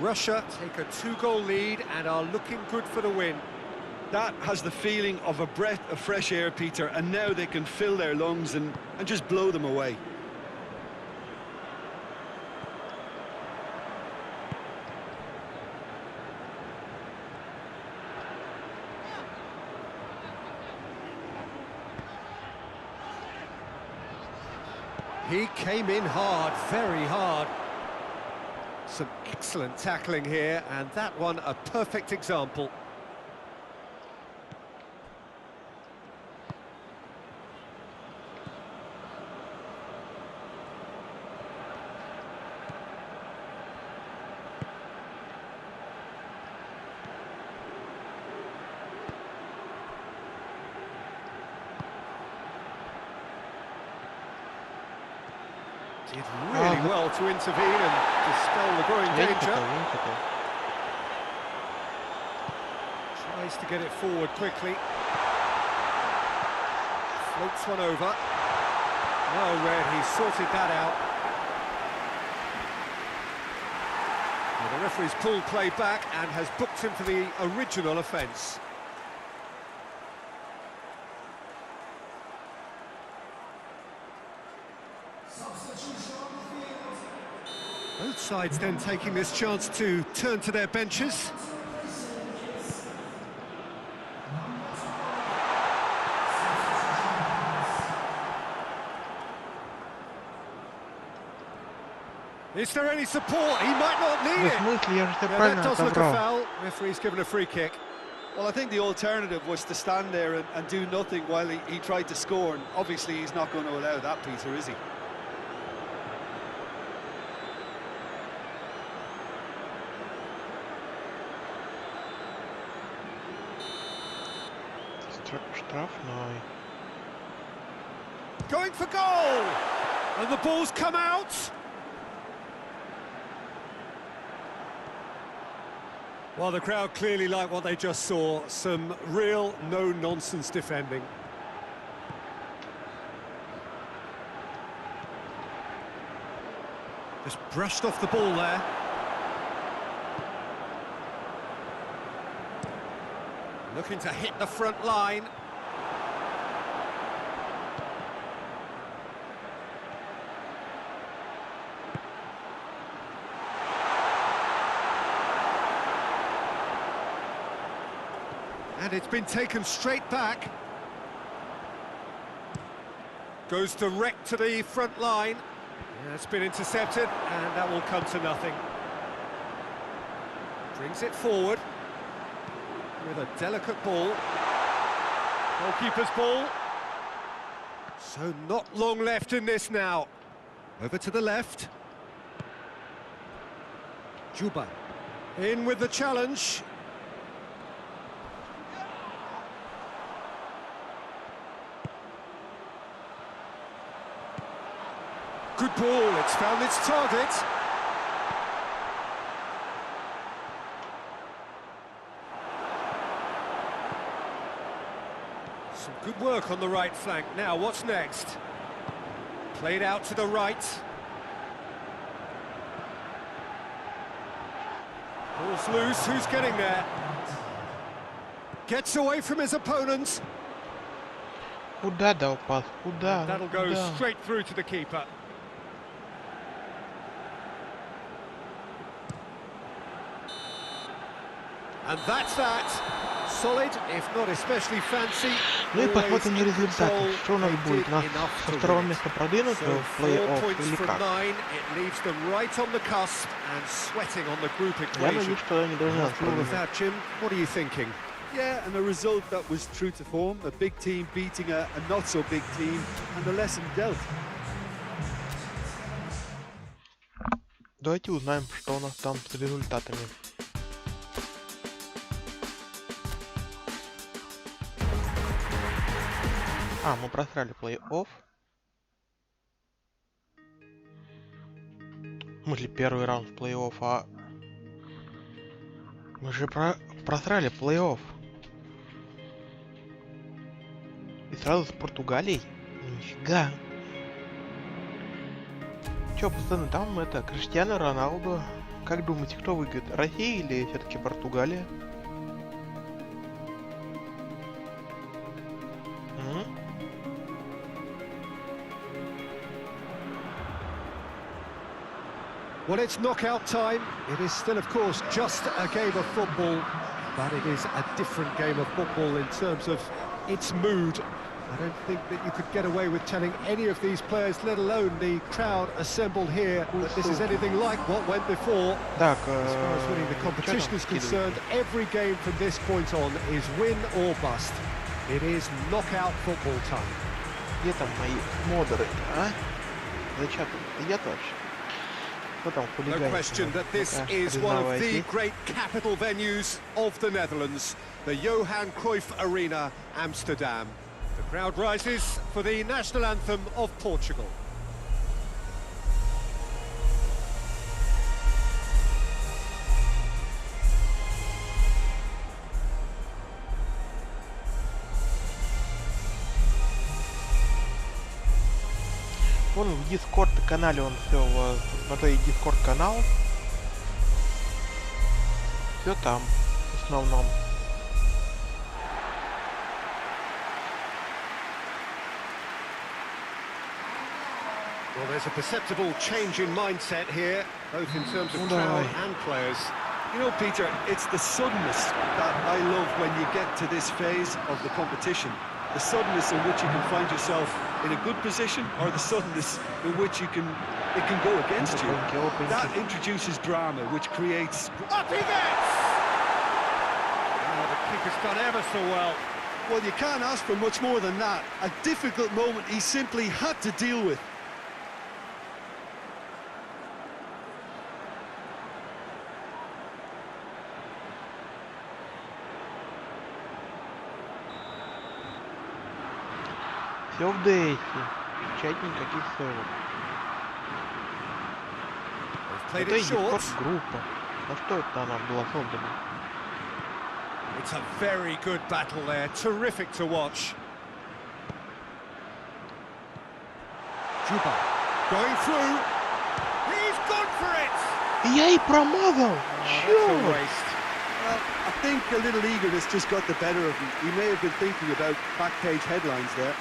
Russia take a 2-goal lead and are looking good for the win. That has the feeling of a breath of fresh air, Peter, and now they can fill their lungs and just blow them away. He came in hard, very hard. Some excellent tackling here, and that one a perfect example. Did really well to intervene and dispel the growing danger. Tries to get it forward quickly. Floats one over. Well read, he sorted that out. Well, the referee's pulled play back and has booked him for the original offence. Both sides then taking this chance to turn to their benches. Is there any support? He might not need В it. смысле, я же тебя Yeah, that правильно does look a отобрал. foul. Referee's given a free kick. Well, I think the alternative was to stand there and do nothing while he tried to score, and obviously he's not going to allow that, Peter, is he? Штрафной. Going for goal! And the ball's come out. Well, the crowd clearly like what they just saw. Some real no-nonsense defending. Just brushed off the ball there. Looking to hit the front line. And it's been taken straight back. Goes direct to the front line. Yeah, it's been intercepted, and that will come to nothing. Brings it forward with a delicate ball. Goalkeeper's ball. So not long left in this now. Over to the left. Juba in with the challenge. Good ball, it's found its target. Some good work on the right flank. Now, what's next? Played out to the right. Ball's loose, who's getting there? Gets away from his opponent. Куда дал пас? Куда? That'll go Куда? straight through to the keeper. And that's that. Solid, if not especially fancy. Ну и Always посмотрим на in результаты. control. Что у нас They будет? did У нас enough со to второго win it. места продвинуться So в 4 плей-офф points или from как? 9. It leaves them right on the cusp and sweating on the group Я equation. надеюсь, что они должны нас After all of продвинуть. that, Jim, what are you thinking? Yeah, and a result that was true to form. A big team beating a not-so-big team, and a lesson dealt. Давайте узнаем, что у нас там с результатами. Мы просрали плей-офф. В смысле, первый раунд в плей-офф, мы же просрали плей-офф. И сразу с Португалией? Нифига. Чё, пацаны, там это, Криштиану Роналду. Как думаете, кто выиграет? Россия или все-таки Португалия? Well, it's knockout time. It is still, of course, just a game of football, but it is a different game of football in terms of its mood. I don't think that you could get away with telling any of these players, let alone the crowd assembled here, that this is anything like what went before. Так, As far as winning the competition is concerned, every game from this point on is win or bust. It is knockout football time. Где там мои модеры, а? Зачем? Я вообще. No question that this is one of the great capital venues of the Netherlands, the Johan Cruyff Arena, Amsterdam. The crowd rises for the national anthem of Portugal. Вон в Discord канале он все, на той Discord канал. Все там, в основном. Well, there's a perceptible change in mindset here, both in terms of crowd and players. You know, Peter, it's the suddenness that I love when you get to this phase of the competition. The suddenness in which you can find yourself in a good position, or the suddenness in which it can go against you. That introduces drama, which creates... Up he gets! Oh, the kick has done ever so well. Well, you can't ask for much more than that. A difficult moment he simply had to deal with. Все в дейте. Чать никаких ссылок. Это Discord-группа. На что это она была создана? It's a very good battle there. Terrific to watch. Juba going through. He's gone for it. Я и промазал. Чёрт! Well, I think a little eagerness just got the better of him. He may have been thinking about back page headlines there.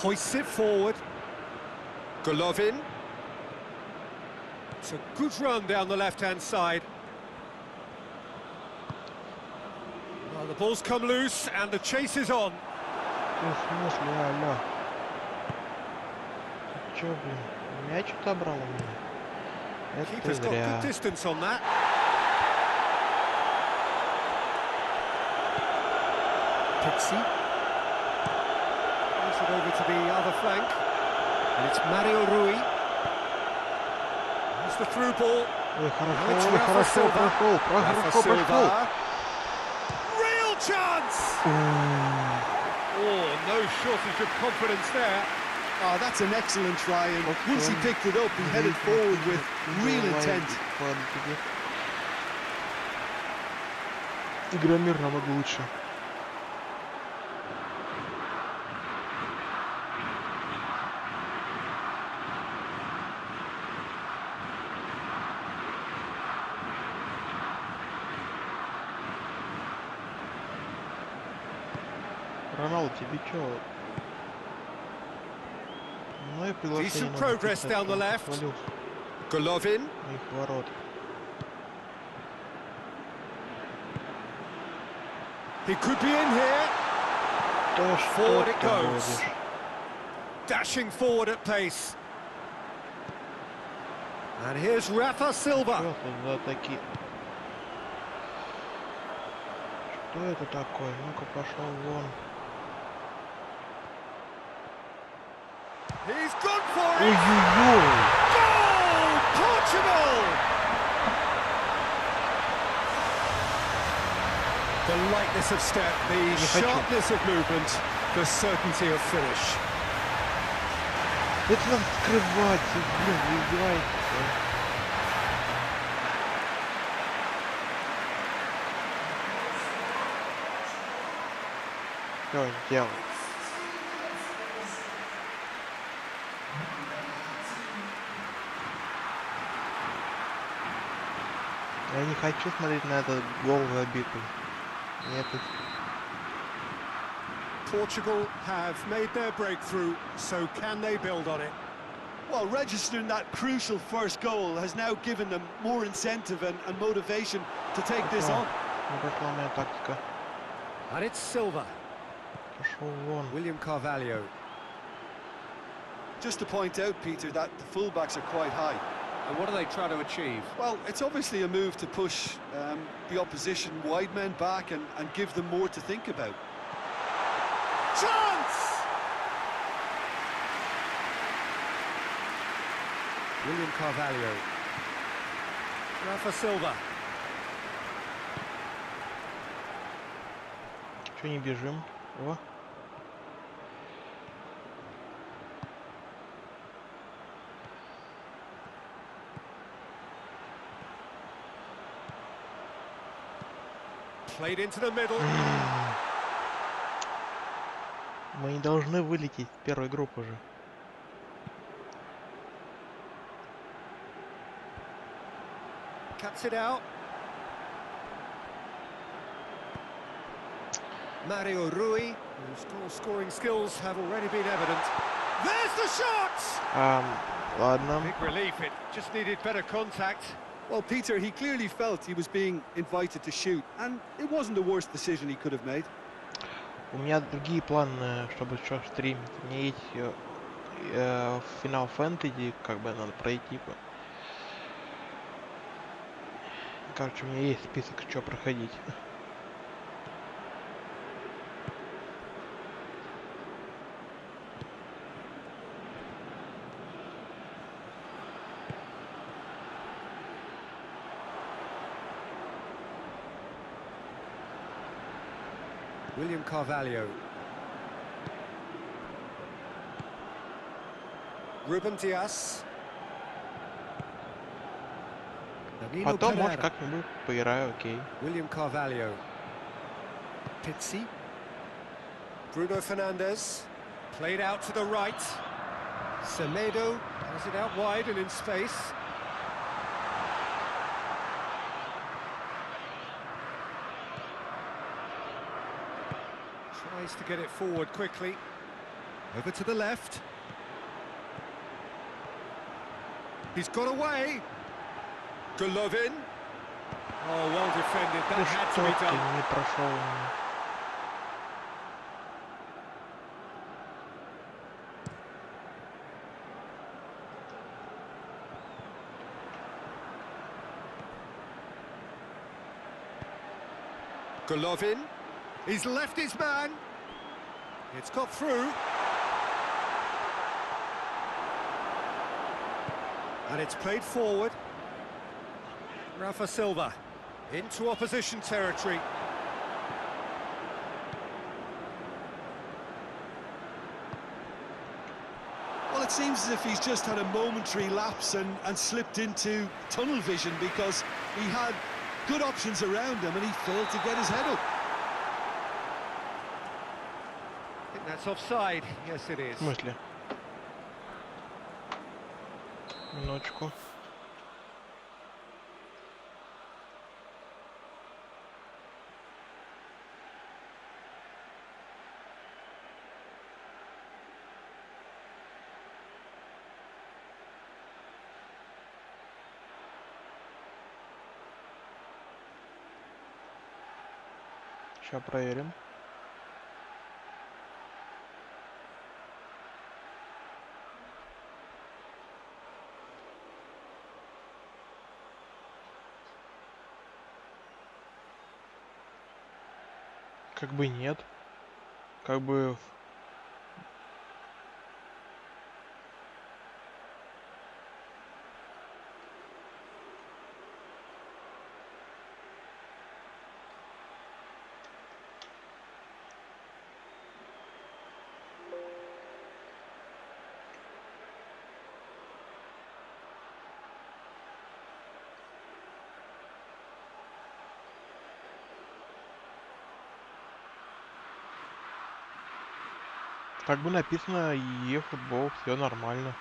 Hoists it forward. Golovin. It's a good run down the left-hand side. Well, the ball's come loose and the chase is on. Чё, блин? Мяч отобрал у меня. Keeper's got good distance on that. Pixie. Pass it over to the other flank. And it's Mario Rui. That's the through ball. Хорошо прошел. Real chance! Oh, no shortage of confidence there. Oh, that's an excellent try, and once he picked it up, he headed forward with real intent. Игромир намного лучше. Роналду, тебе чё? Ну и приглашение Decent нужно progress писать, down the он left. свалился Golovin. на их ворот. He could be in here. Да что Forward it ты goes. будешь? Dashing forward at pace. And here's Rafa Silva. Что тут за такие? Что это такое? Ну-ка пошел вон. He's gone for it. Ой-ой-ой! Goal! Portugal! The lightness of step, the sharpness of movement, the certainty of finish. Это нам скрывать, блин, вы издеваетесь. Что он сделал? Я не хочу смотреть на этот гол забитый. Нет, Portugal have made their breakthrough, so can they build on it? Well, registering that crucial first goal has now given them more incentive and motivation to take this on. не пошла моя тактика. And it's Silva. Пошел вон. William Carvalho. Just to point out, Peter, that the fullbacks are quite high. And what are they trying to achieve? Well, it's obviously a move to push the opposition wide men back and give them more to think about. Chance! William Carvalho. Rafa Silva. Чё не бежим? О. Played into the middle. Мы не должны вылететь в первой группы же. Cuts it out. Mario Rui, whose goal-scoring skills have already been evident. There's the shot! Ладно. Big relief, it just needed better contact. Well, Peter, he clearly felt he was being invited to shoot, and it wasn't the worst decision he could have made. У меня другие планы, чтобы что стримить. У меня есть финал фэнтези, как бы надо пройти. Короче, у меня есть список, что проходить. William Carvalho. Ruben Dias. Danilo Потом, может, Pereira. как-нибудь поиграю, окей. William Carvalho. Pizzi. Bruno Fernandes. Played out to the right. Semedo has it out wide and in space. Tries to get it forward quickly. Over to the left. He's got away. Golovin. Oh, well defended. That Да had to что be ты done. не прошел? Golovin. He's left his man. It's got through. And it's played forward. Rafa Silva into opposition territory. Well, it seems as if he's just had a momentary lapse and slipped into tunnel vision because he had good options around him and he failed to get his head up. I think that's offside. Yes, it is. В смысле? Минуточку. Сейчас проверим. Как бы нет. Как бы... Как бы написано eFootball, все нормально.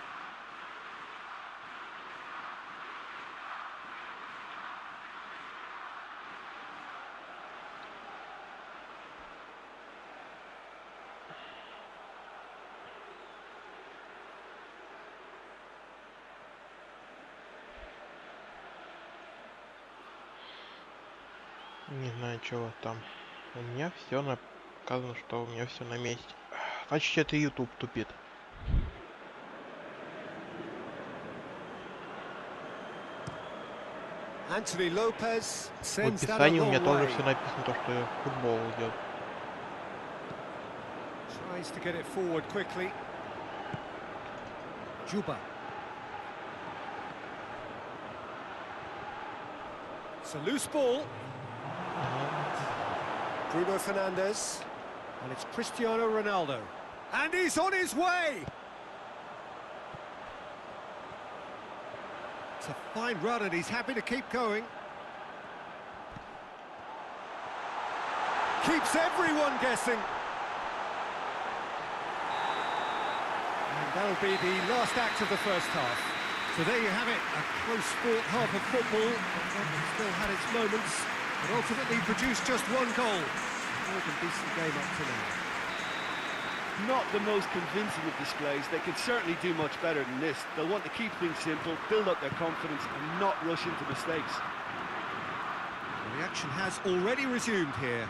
Не знаю, чего там. У меня все показано, что у меня все на месте. Значит, это YouTube тупит. Anthony Lopez В sends that a описании у меня long тоже way. все написано, то, что футбол идет. Tries to get it forward quickly. Juba. It's a loose ball. Bruno Fernandes. And it's Cristiano Ronaldo. And he's on his way! It's a fine run and he's happy to keep going. Keeps everyone guessing. And that'll be the last act of the first half. So there you have it, a close-fought half of football. It still had its moments, but ultimately produced just one goal. More than decent game up to now. Not the most convincing of displays. They could certainly do much better than this. They'll want to keep things simple, build up their confidence and not rush into mistakes. Well, the action has already resumed here.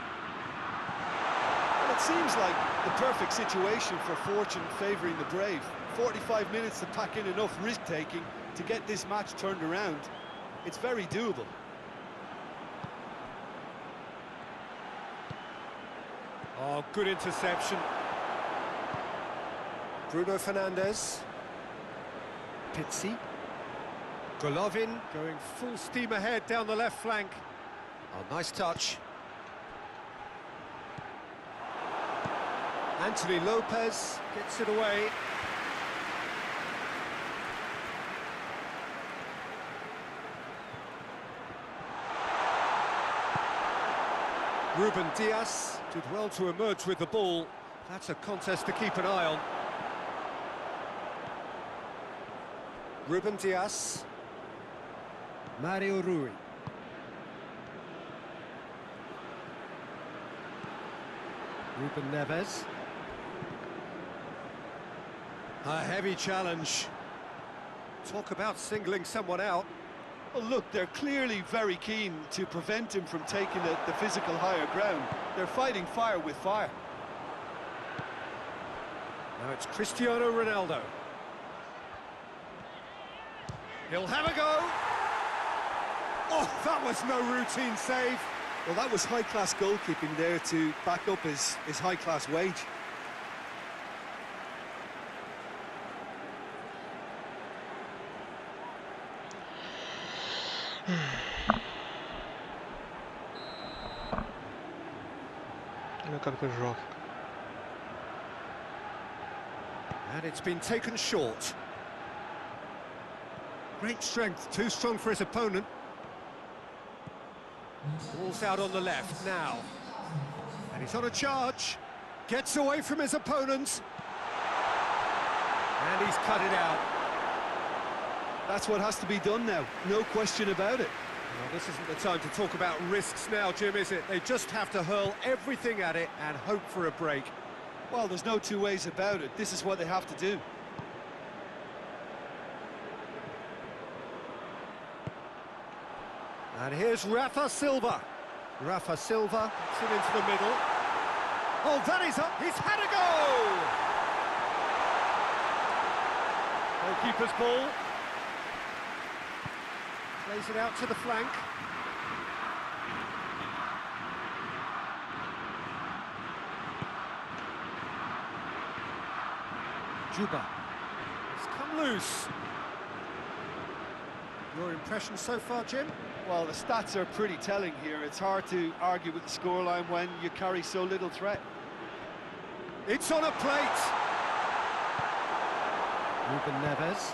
Well, it seems like the perfect situation for fortune favouring the brave. 45 minutes to pack in enough risk-taking to get this match turned around. It's very doable. Oh, good interception. Bruno Fernandes. Pizzi. Golovin going full steam ahead down the left flank. Oh, nice touch. Anthony Lopez gets it away. Ruben Dias did well to emerge with the ball. That's a contest to keep an eye on. Ruben Dias. Mario Rui. Ruben Neves. A heavy challenge. Talk about singling someone out. Well, look, they're clearly very keen to prevent him from taking the physical higher ground. They're fighting fire with fire. Now it's Cristiano Ronaldo. He'll have a go. Oh, that was no routine save. Well, that was high-class goalkeeping there to back up his high-class wage. Ну как-то жестко. And it's been taken short. Great strength, too strong for his opponent. Ball's out on the left now. And he's on a charge. Gets away from his opponent. And he's cut it out. That's what has to be done now, no question about it. Well, this isn't the time to talk about risks now, Jim, is it? They just have to hurl everything at it and hope for a break. Well, there's no two ways about it. This is what they have to do. And here's Rafa Silva. Rafa Silva puts it into the middle. Oh, that is up. He's had a go! Goalkeeper's ball. Plays it out to the flank. Juba. It's come loose. Your impression so far, Jim? Well, the stats are pretty telling here. It's hard to argue with the scoreline when you carry so little threat. It's on a plate. Ruben Neves.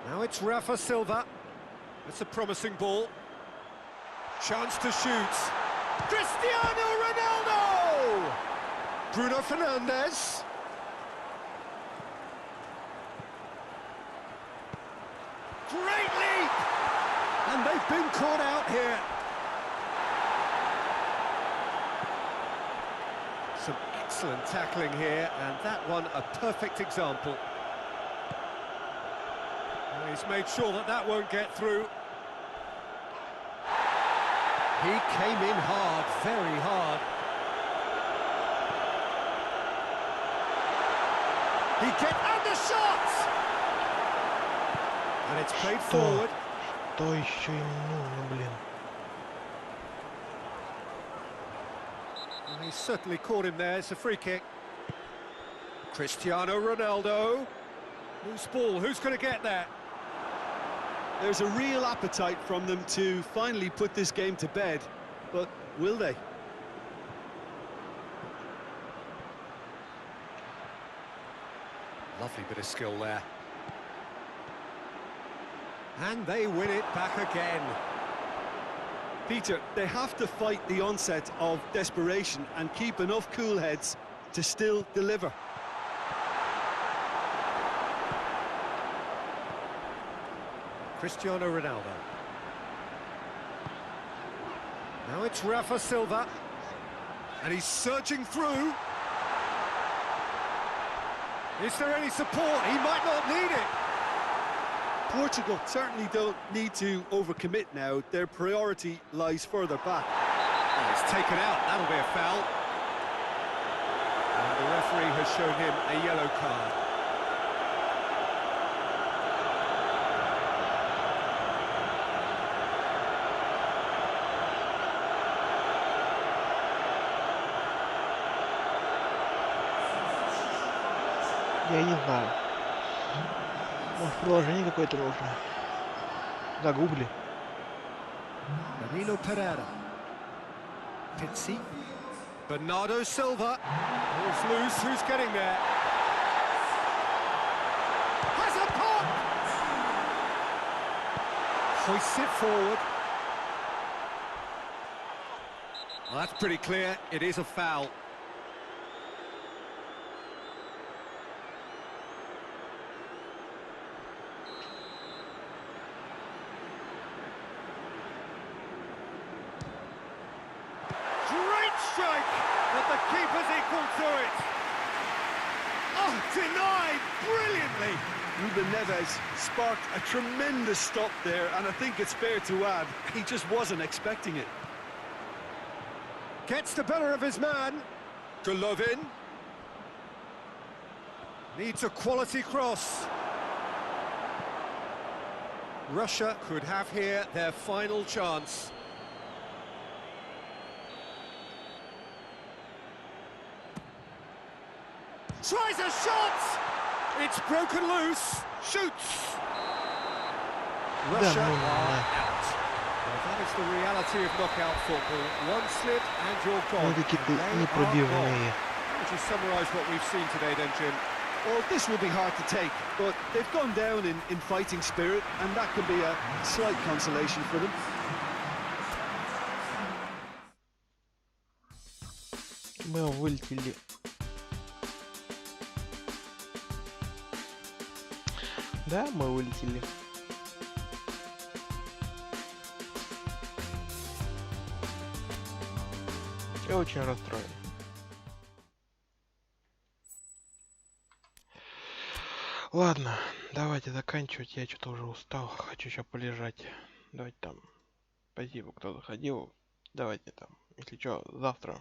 Now it's Rafa Silva. That's a promising ball. Chance to shoot. Cristiano Ronaldo! Bruno Fernandes. Great leap! And they've been caught out here. Some excellent tackling here, and that one a perfect example. Well, he's made sure that that won't get through. He came in hard, very hard. And the shot! And it's played forward. Что еще ему нужно, блин? Well, he's certainly caught him there. It's a free kick. Cristiano Ronaldo. Loose ball. Who's going to get there? There's a real appetite from them to finally put this game to bed, but will they? Lovely bit of skill there. And they win it back again. Peter, they have to fight the onset of desperation and keep enough cool heads to still deliver. Cristiano Ronaldo. Now it's Rafa Silva. And he's surging through. Is there any support? He might not need it. Portugal certainly don't need to overcommit now. Their priority lies further back. Oh, it's taken out. That'll be a foul. And the referee has shown him a yellow card. Я не знаю. Может, приложение какое-то нужно. Загугли. Danilo Pereira. Pizzi. Bernardo Silva. Ball's loose. Who's getting there? Has a pop! Hoists it forward. Well, that's pretty clear. It is a foul. Strike, but the keeper's equal to it. Oh, denied brilliantly. Ruben Neves sparked a tremendous stop there, and I think it's fair to add, he just wasn't expecting it. Gets the better of his man. Golovin. Needs a quality cross. Russia could have here their final chance. Tries a shot! It's broken loose. Shoots! Russia are out. Well, that is the reality of knockout football. One slip and you're gone. какие-то They are непробивные. gone. Would you summarise what we've seen today then, Jim? Well, this will be hard to take, but they've gone down in fighting spirit, and that can be a slight consolation for them. Мы вылетели. Да, мы вылетели. Я очень расстроен. Ладно, давайте заканчивать. Я что-то уже устал. Хочу сейчас полежать. Давайте там. Спасибо, кто заходил. Давайте там, если что, завтра